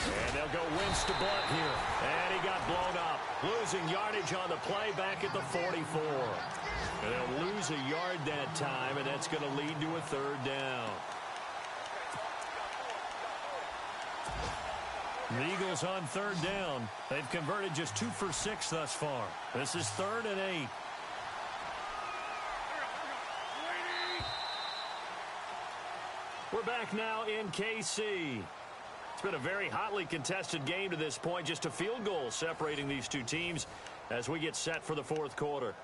And they'll go Wentz to Blunt here. And he got blown up. Losing yardage on the play back at the 44. And they'll lose a yard that time, and that's going to lead to a 3rd down. The Eagles on 3rd down. They've converted just 2 for 6 thus far. This is 3rd and 8. We're back now in KC. It's been a very hotly contested game to this point. Just a field goal separating these two teams as we get set for the 4th quarter.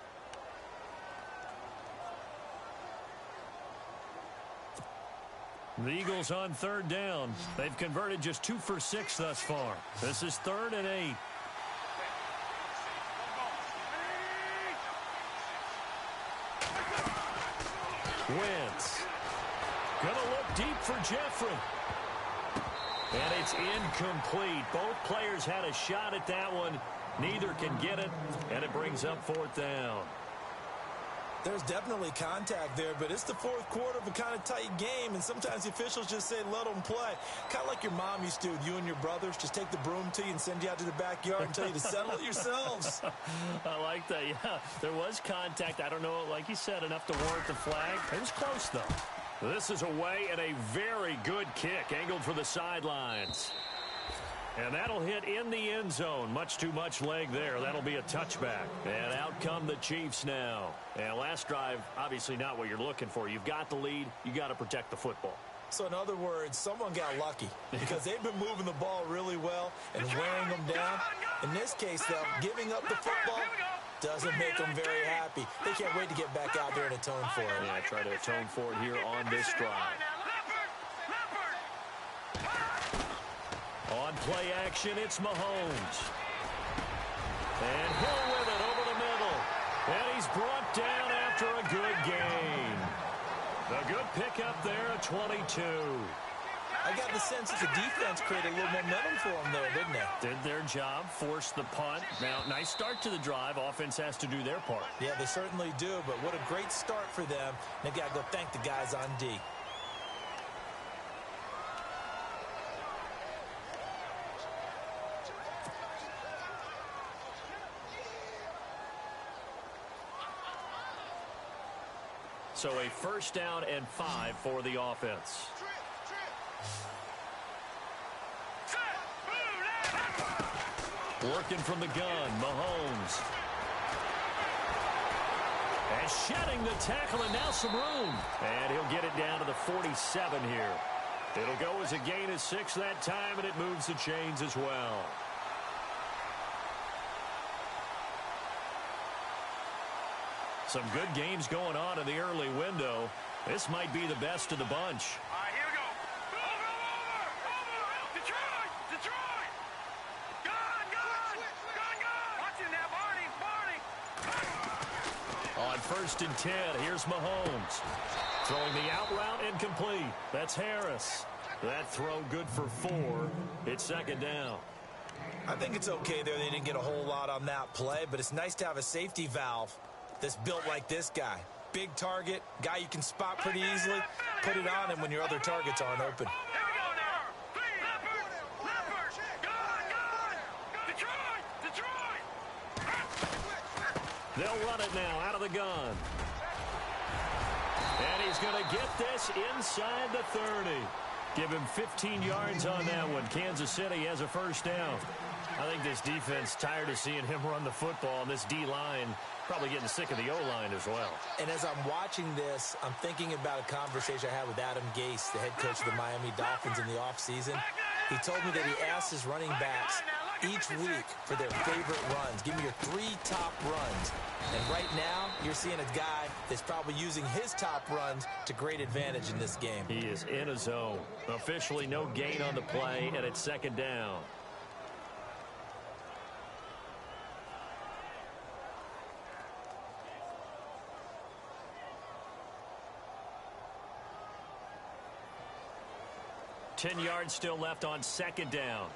The Eagles on 3rd down. They've converted just 2 for 6 thus far. This is 3rd and 8. Wentz. Gonna look deep for Jeffrey. And it's incomplete. Both players had a shot at that one. Neither can get it, and it brings up 4th down. There's definitely contact there, but it's the 4th quarter of a kind of tight game, and sometimes the officials just say, let them play. Kind of like your mom used to with you and your brothers. Just take the broom to you and send you out to the backyard and tell you to settle it yourselves. I like that, yeah. There was contact. I don't know, like you said, enough to warrant the flag. It was close, though. This is away and a very good kick, angled for the sidelines. And that'll hit in the end zone. Much too much leg there. That'll be a touchback. And out come the Chiefs now. And last drive, obviously not what you're looking for. You've got the lead. You got to protect the football. So in other words, someone got lucky because they've been moving the ball really well and wearing them down. In this case, though, giving up the football doesn't make them very happy. They can't wait to get back out there and atone for it. Yeah, try to atone for it here on this drive. On play action, it's Mahomes. And Hill with it over the middle. And he's brought down after a good gain. A good pickup there at 22. I got the sense that the defense created a little momentum for them there, didn't they? Did their job, forced the punt. Now, nice start to the drive. Offense has to do their part. Yeah, they certainly do, but what a great start for them. They got to go thank the guys on D. So a 1st down and 5 for the offense. Working from the gun, Mahomes. And shedding the tackle, and now some room. And he'll get it down to the 47 here. It'll go as a gain of 6 that time, and it moves the chains as well. Some good games going on in the early window. This might be the best of the bunch. All right, here we go. Over. Detroit. Gun. Watching that, Barney. On 1st and 10, here's Mahomes. Throwing the out route incomplete. That's Harris. That throw good for 4. It's 2nd down. I think it's okay there. They didn't get a whole lot on that play, but it's nice to have a safety valve that's built like this guy. Big target, guy you can spot pretty easily. Put it on him when your other targets aren't open. Here we go now. Leopard. Gun. Detroit. They'll run it now out of the gun. And he's going to get this inside the 30. Give him 15 yards on that one. Kansas City has a 1st down. I think this defense tired of seeing him run the football, and this D-line probably getting sick of the O-line as well. And as I'm watching this, I'm thinking about a conversation I had with Adam Gase, the head coach of the Miami Dolphins in the offseason. He told me that he asked his running backs each week for their favorite runs. Give me your 3 top runs. And right now, you're seeing a guy that's probably using his top runs to great advantage in this game. He is in a zone. Officially no gain on the play, and it's 2nd down. Ten yards still left on 2nd down.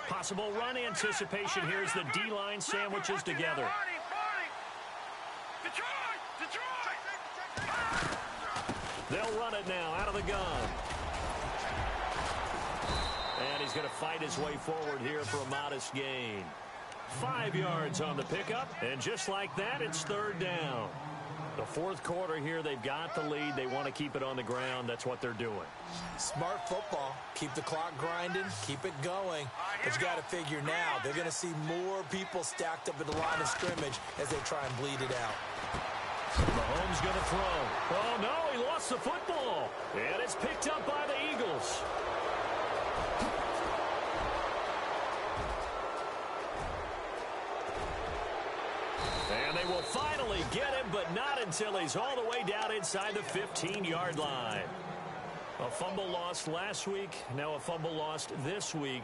Possible run anticipation. Here's the D-line sandwiches together. They'll run it now out of the gun. And he's going to fight his way forward here for a modest gain. 5 yards on the pickup, and just like that, it's 3rd down. The 4th quarter here, they've got the lead. They want to keep it on the ground. That's what they're doing. Smart football. Keep the clock grinding. Keep it going. But you got to figure now, they're going to see more people stacked up at the line of scrimmage as they try and bleed it out. Mahomes going to throw. Oh, no, he lost the football. And it's picked up by the Eagles. And they will finally get him, but not until he's all the way down inside the 15-yard line. A fumble lost last week, now a fumble lost this week.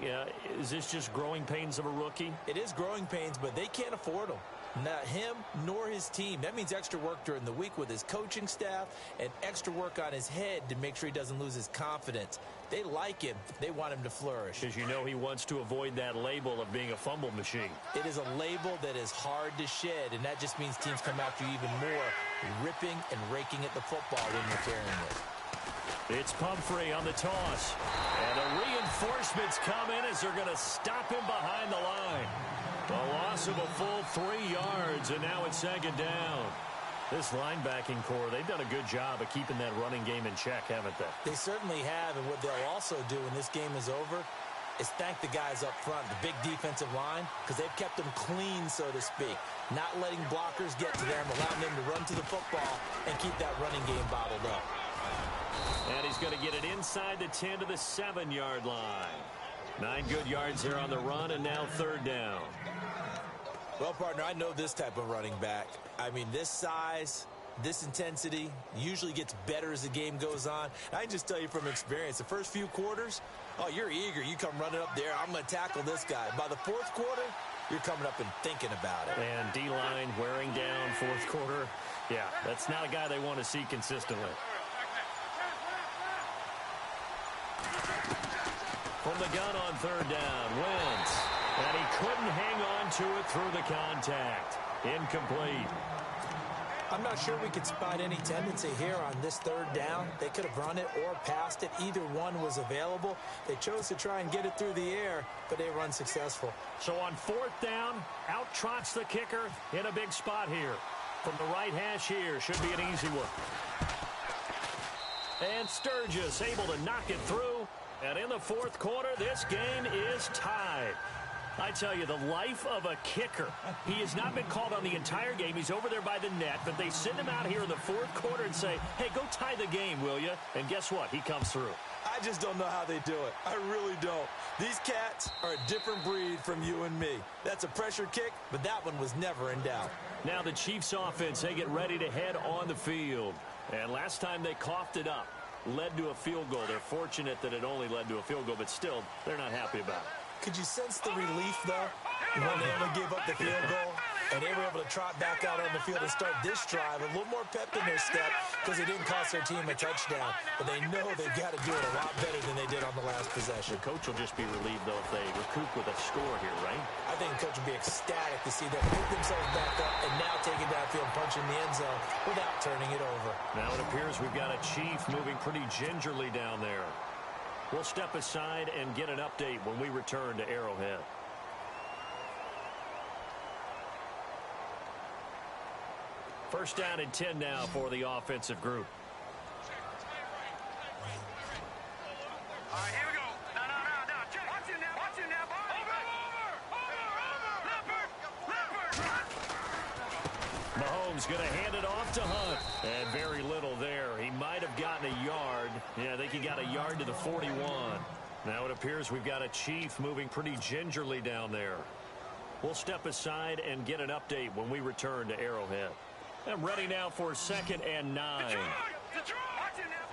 Is this just growing pains of a rookie? It is growing pains, but they can't afford them. Not him nor his team. That means extra work during the week with his coaching staff and extra work on his head to make sure he doesn't lose his confidence. They like him. They want him to flourish. Because you know he wants to avoid that label of being a fumble machine. It is a label that is hard to shed, and that just means teams come after you even more, ripping and raking at the football when you're carrying it. It's Pumphrey on the toss. And the reinforcements come in as they're going to stop him behind the line. A loss of a full 3 yards, and now it's 2nd down. This linebacking core, they've done a good job of keeping that running game in check, haven't they? They certainly have, and what they'll also do when this game is over is thank the guys up front, the big defensive line, because they've kept them clean, so to speak. Not letting blockers get to them, allowing them to run to the football and keep that running game bottled up. And he's going to get it inside the 10 to the 7-yard line. 9 good yards there on the run, and now 3rd down. Well, partner, I know this type of running back. I mean, this size, this intensity usually gets better as the game goes on. I can just tell you from experience, the first few quarters, oh, you're eager. You come running up there, I'm going to tackle this guy. By the 4th quarter, you're coming up and thinking about it. And D-line wearing down 4th quarter. Yeah, that's not a guy they want to see consistently. From the gun on 3rd down, Wentz. And he couldn't hang on to it through the contact. Incomplete. I'm not sure we could spot any tendency here on this 3rd down. They could have run it or passed it. Either one was available. They chose to try and get it through the air, but they were unsuccessful. So on 4th down, out trots the kicker in a big spot here. From the right hash here, should be an easy one. And Sturgis able to knock it through. And in the 4th quarter, this game is tied. I tell you, the life of a kicker. He has not been called on the entire game. He's over there by the net, but they send him out here in the fourth quarter and say, hey, go tie the game, will you? And guess what? He comes through. I just don't know how they do it. I really don't. These cats are a different breed from you and me. That's a pressure kick, but that one was never in doubt. Now the Chiefs offense, they get ready to head on the field. And last time they coughed it up, led to a field goal. They're fortunate that it only led to a field goal, but still, they're not happy about it. Could you sense the relief, though, when they only gave up the field goal and they were able to trot back out on the field and start this drive? A little more pep in their step because it didn't cost their team a touchdown. But they know they've got to do it a lot better than they did on the last possession. The coach will just be relieved, though, if they recoup with a score here, right? I think the coach will be ecstatic to see them pick themselves back up and now take it downfield, punching the end zone without turning it over. Now it appears we've got a Chief moving pretty gingerly down there. We'll step aside and get an update when we return to Arrowhead. First down and 10 now for the offensive group. All right, here we go. No. Check. Watch it now, boy. Over. Mahomes going to hand it off to Hunt. And very little there. He might have gotten a yard. Yeah, I think he got a yard to the 41. Now it appears we've got a Chief moving pretty gingerly down there. We'll step aside and get an update when we return to Arrowhead. I'm ready now for 2nd and 9. Detroit! Watch it now.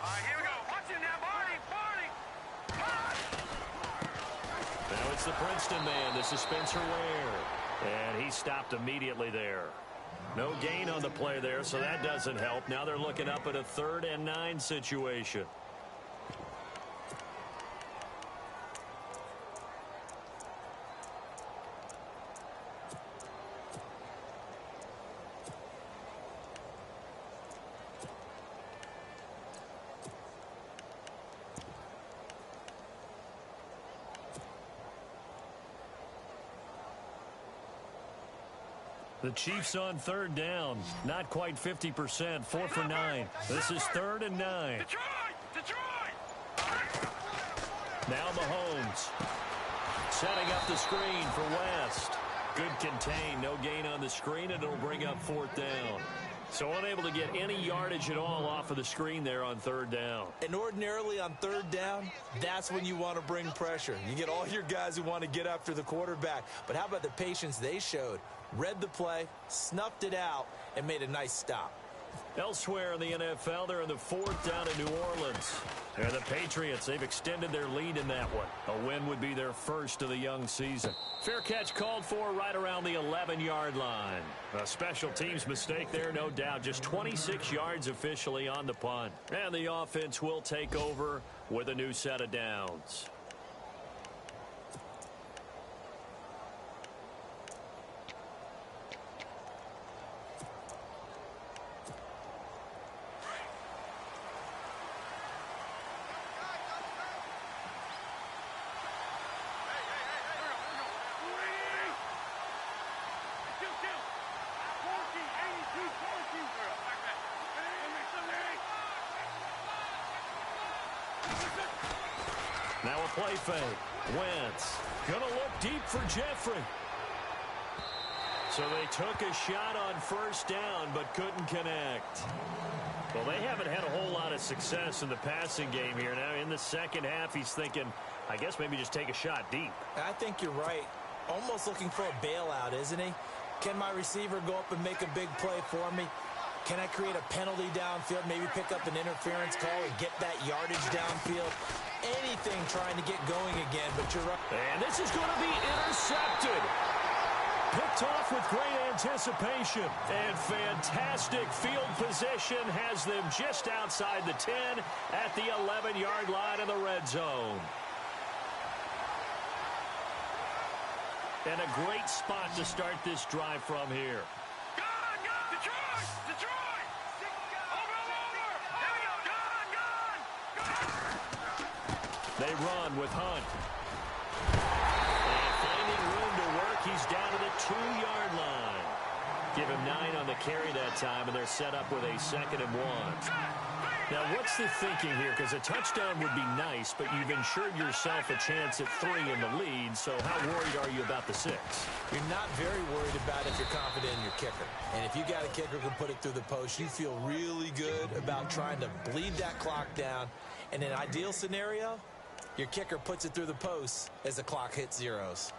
All right, here we go. Watch it now, Barney. Now it's the Princeton man. This is Spencer Ware. And he stopped immediately there. No gain on the play there, so that doesn't help. Now they're looking up at a 3rd and 9 situation. The Chiefs on 3rd down. Not quite 50%. 4 for 9. This is 3rd and 9. Detroit! Now Mahomes. Setting up the screen for West. Good contain. No gain on the screen, and it'll bring up 4th down. So unable to get any yardage at all off of the screen there on 3rd down. And ordinarily on 3rd down, that's when you want to bring pressure. You get all your guys who want to get after the quarterback. But how about the patience they showed? Read the play, snuffed it out, and made a nice stop. Elsewhere in the NFL, they're in the 4th down in New Orleans. And the Patriots, they've extended their lead in that one. A win would be their first of the young season. Fair catch called for right around the 11-yard line. A special teams mistake there, no doubt. Just 26 yards officially on the punt. And the offense will take over with a new set of downs. Now a play fake. Wentz gonna look deep for Jeffrey. So they took a shot on 1st down but couldn't connect. Well, they haven't had a whole lot of success in the passing game here. Now in the 2nd half, he's thinking, I guess maybe just take a shot deep. I think you're right. Almost looking for a bailout, isn't he? Can my receiver go up and make a big play for me? Can I create a penalty downfield, maybe pick up an interference call and get that yardage downfield? Anything trying to get going again, but you're right. And this is going to be intercepted. Picked off with great anticipation. And fantastic field position has them just outside the 10 at the 11-yard line in the red zone. And a great spot to start this drive from here. Detroit! Over! Here we go! Gone! They run with Hunt. And finding room to work, he's down to the 2-yard line. Give him 9 on the carry that time, and they're set up with a 2nd and 1. Now, what's the thinking here? Because a touchdown would be nice, but you've ensured yourself a chance at 3 in the lead, so how worried are you about the 6? You're not very worried about it if you're confident in your kicker. And if you got a kicker who can put it through the post, you feel really good about trying to bleed that clock down. In an ideal scenario, your kicker puts it through the post as the clock hits zeros.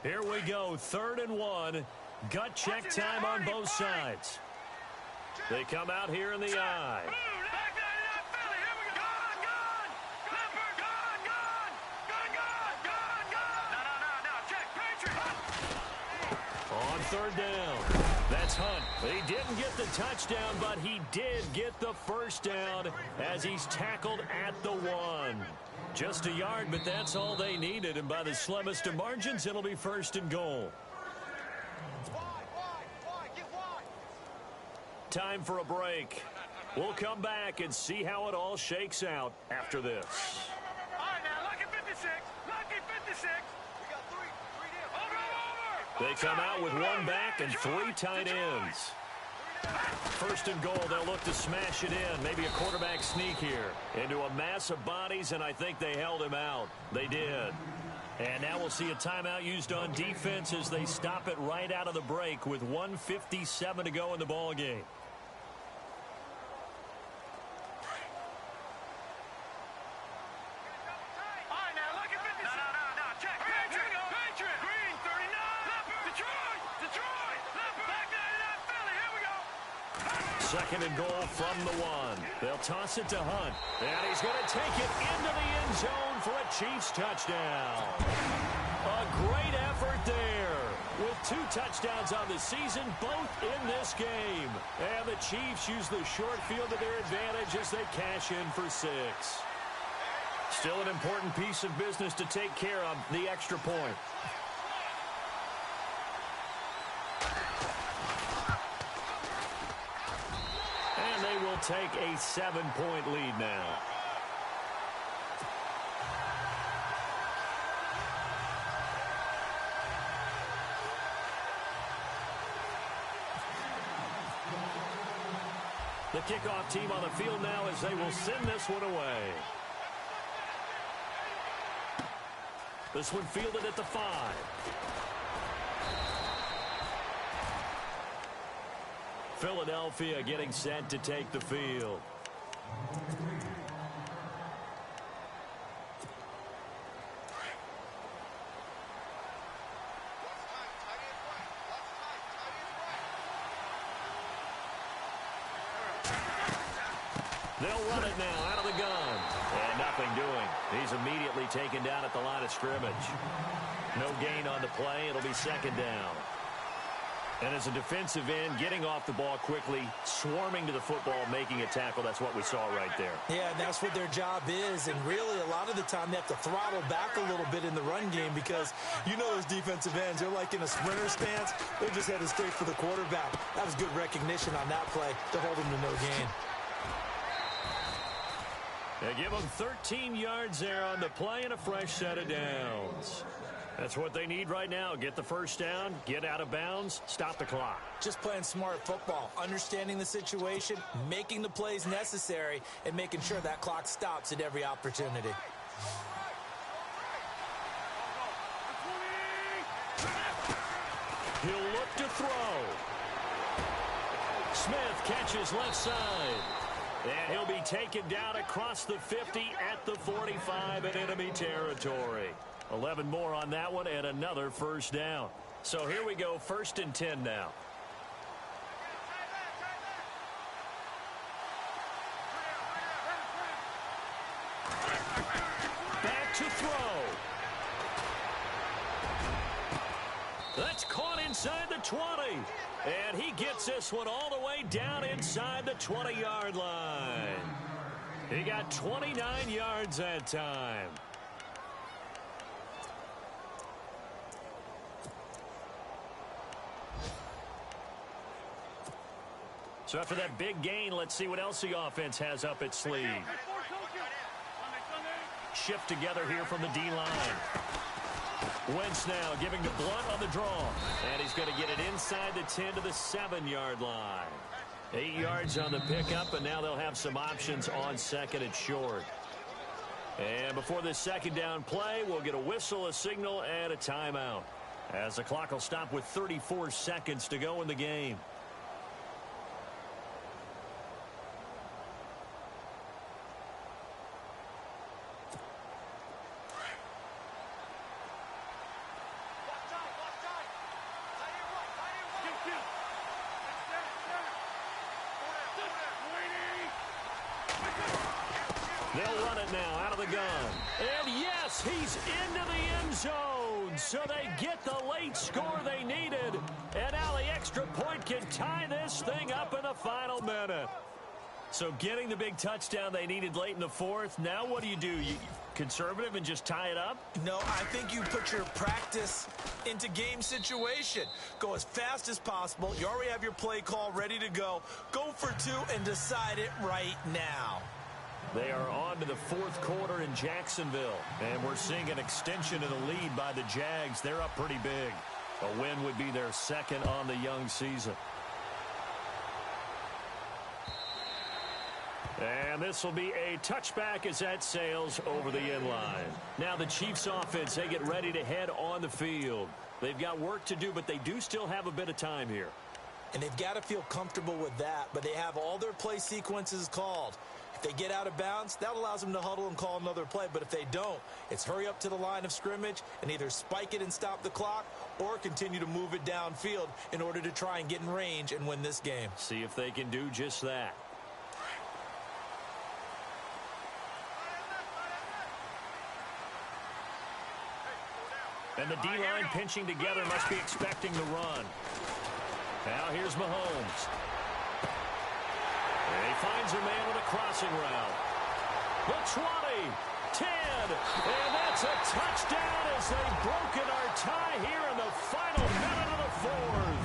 Here we go, 3rd and 1. Gut check time on both sides. They come out here in the I. On 3rd down, that's Hunt. He didn't get the touchdown, but he did get the first down as he's tackled at the 1. Just a yard, but that's all they needed, and by the slimmest of margins, it'll be 1st and goal. Time for a break. We'll come back and see how it all shakes out after this. All right, now, lucky 56. Lucky 56. We got three down. Over. They come out with 1 back and 3 tight ends. 1st and goal, they'll look to smash it in. Maybe a quarterback sneak here. Into a mass of bodies, and I think they held him out. They did. And now we'll see a timeout used on defense as they stop it right out of the break with 1:57 to go in the ball game. All right, now, lucky 56. No. Check. Patriot. Green, 39. Detroit. Back 99, Philly. Here we go. 2nd and goal from the 1. They'll toss it to Hunt. And he's going to take it into the end zone for a Chiefs touchdown. A great effort there. With 2 touchdowns on the season, both in this game. And the Chiefs use the short field to their advantage as they cash in for 6. Still an important piece of business to take care of, the extra point. And they will take a 7-point lead now. The kickoff team on the field now as they will send this one away. This one fielded at the 5. Philadelphia getting set to take the field. They'll run it now out of the gun. And nothing doing. He's immediately taken down at the line of scrimmage. No gain on the play. It'll be 2nd down. And as a defensive end, getting off the ball quickly, swarming to the football, making a tackle, that's what we saw right there. Yeah, and that's what their job is. And really, a lot of the time, they have to throttle back a little bit in the run game because you know those defensive ends, they're like in a sprinter stance. They're just headed straight for the quarterback. That was good recognition on that play to hold him to no gain. They give them 13 yards there on the play and a fresh set of downs. That's what they need right now. Get the first down, get out of bounds, stop the clock. Just playing smart football, understanding the situation, making the plays necessary, and making sure that clock stops at every opportunity. He'll look to throw. Smith catches left side. And he'll be taken down across the 50 at the 45 in enemy territory. 11 more on that one and another first down. So here we go, 1st and 10 now. Back to throw. That's caught inside the 20. And he gets this one all the way down inside the 20-yard line. He got 29 yards that time. So after that big gain, let's see what else the offense has up its sleeve. Shift together here from the D-line. Wentz now giving to Blunt on the draw. And he's going to get it inside the 10 to the 7-yard line. 8 yards on the pickup, and now they'll have some options on second and short. And before this second down play, we'll get a whistle, a signal, and a timeout, as the clock will stop with 34 seconds to go in the game. They'll run it now out of the gun. And yes, he's into the end zone. So they get the late score they needed. And now the extra point can tie this thing up in the final minute. So getting the big touchdown they needed late in the fourth. Now what do? You conservative and just tie it up? No, I think you put your practice into game situation. Go as fast as possible. You already have your play call ready to go. Go for two and decide it right now. They are on to the fourth quarter in Jacksonville. And we're seeing an extension of the lead by the Jags. They're up pretty big. A win would be their second on the young season. And this will be a touchback as that sails over the end line. Now the Chiefs offense, they get ready to head on the field. They've got work to do, but they do still have a bit of time here. And they've got to feel comfortable with that, but they have all their play sequences called. If they get out of bounds, that allows them to huddle and call another play. But if they don't, it's hurry up to the line of scrimmage and either spike it and stop the clock or continue to move it downfield in order to try and get in range and win this game. See if they can do just that. And the D-line pinching together must be expecting the run. Now here's Mahomes. And he finds a man with a crossing route. The 20, 10, and that's a touchdown as they've broken our tie here in the final minute of the fourth.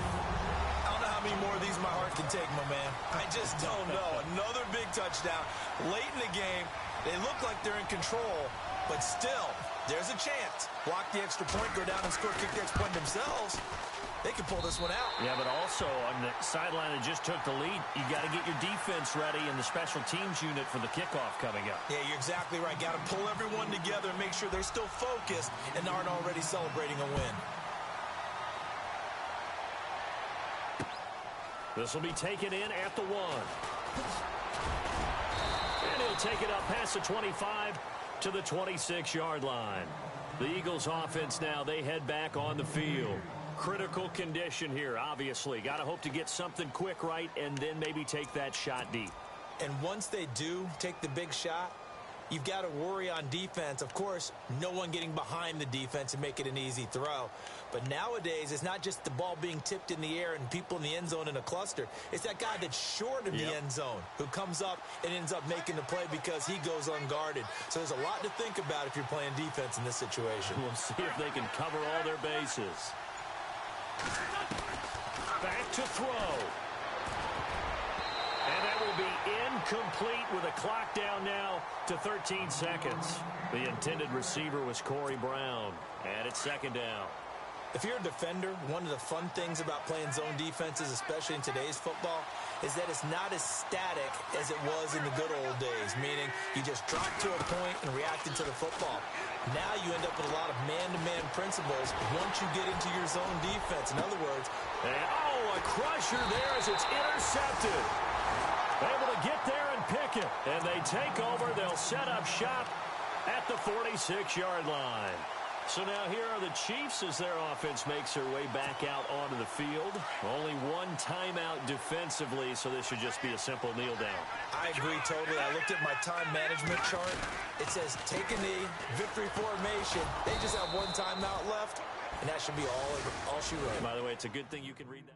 I don't know how many more of these my heart can take, my man. I just don't know. Another big touchdown late in the game. They look like they're in control, but still, there's a chance. Block the extra point, go down and score, kick the extra point themselves. They can pull this one out. Yeah, but also on the sideline that just took the lead, you got to get your defense ready and the special teams unit for the kickoff coming up. Yeah, you're exactly right. Got to pull everyone together and make sure they're still focused and aren't already celebrating a win. This will be taken in at the 1. And he'll take it up past the 25 to the 26-yard line. The Eagles offense now, they head back on the field. Critical condition here, obviously. Got to hope to get something quick right and then maybe take that shot deep. And once they do take the big shot, you've got to worry on defense. Of course, no one getting behind the defense and make it an easy throw. But nowadays, it's not just the ball being tipped in the air and people in the end zone in a cluster. It's that guy that's short of the end zone who comes up and ends up making the play because he goes unguarded. So there's a lot to think about if you're playing defense in this situation. We'll see if they can cover all their bases. Back to throw. And that will be incomplete with a clock down now to 13 seconds. The intended receiver was Corey Brown. And it's second down. If you're a defender, one of the fun things about playing zone defenses, especially in today's football, is that it's not as static as it was in the good old days, meaning you just drop to a point and reacted to the football. Now you end up with a lot of man-to-man principles once you get into your zone defense. In other words, a crusher there as it's intercepted. Able to get there and pick it. And they take over. They'll set up shop at the 46-yard line. So now here are the Chiefs as their offense makes their way back out onto the field. Only one timeout defensively, so this should just be a simple kneel down. I agree totally. I looked at my time management chart. It says take a knee, victory formation. They just have one timeout left, and that should be all she wrote. By the way, it's a good thing you can read that.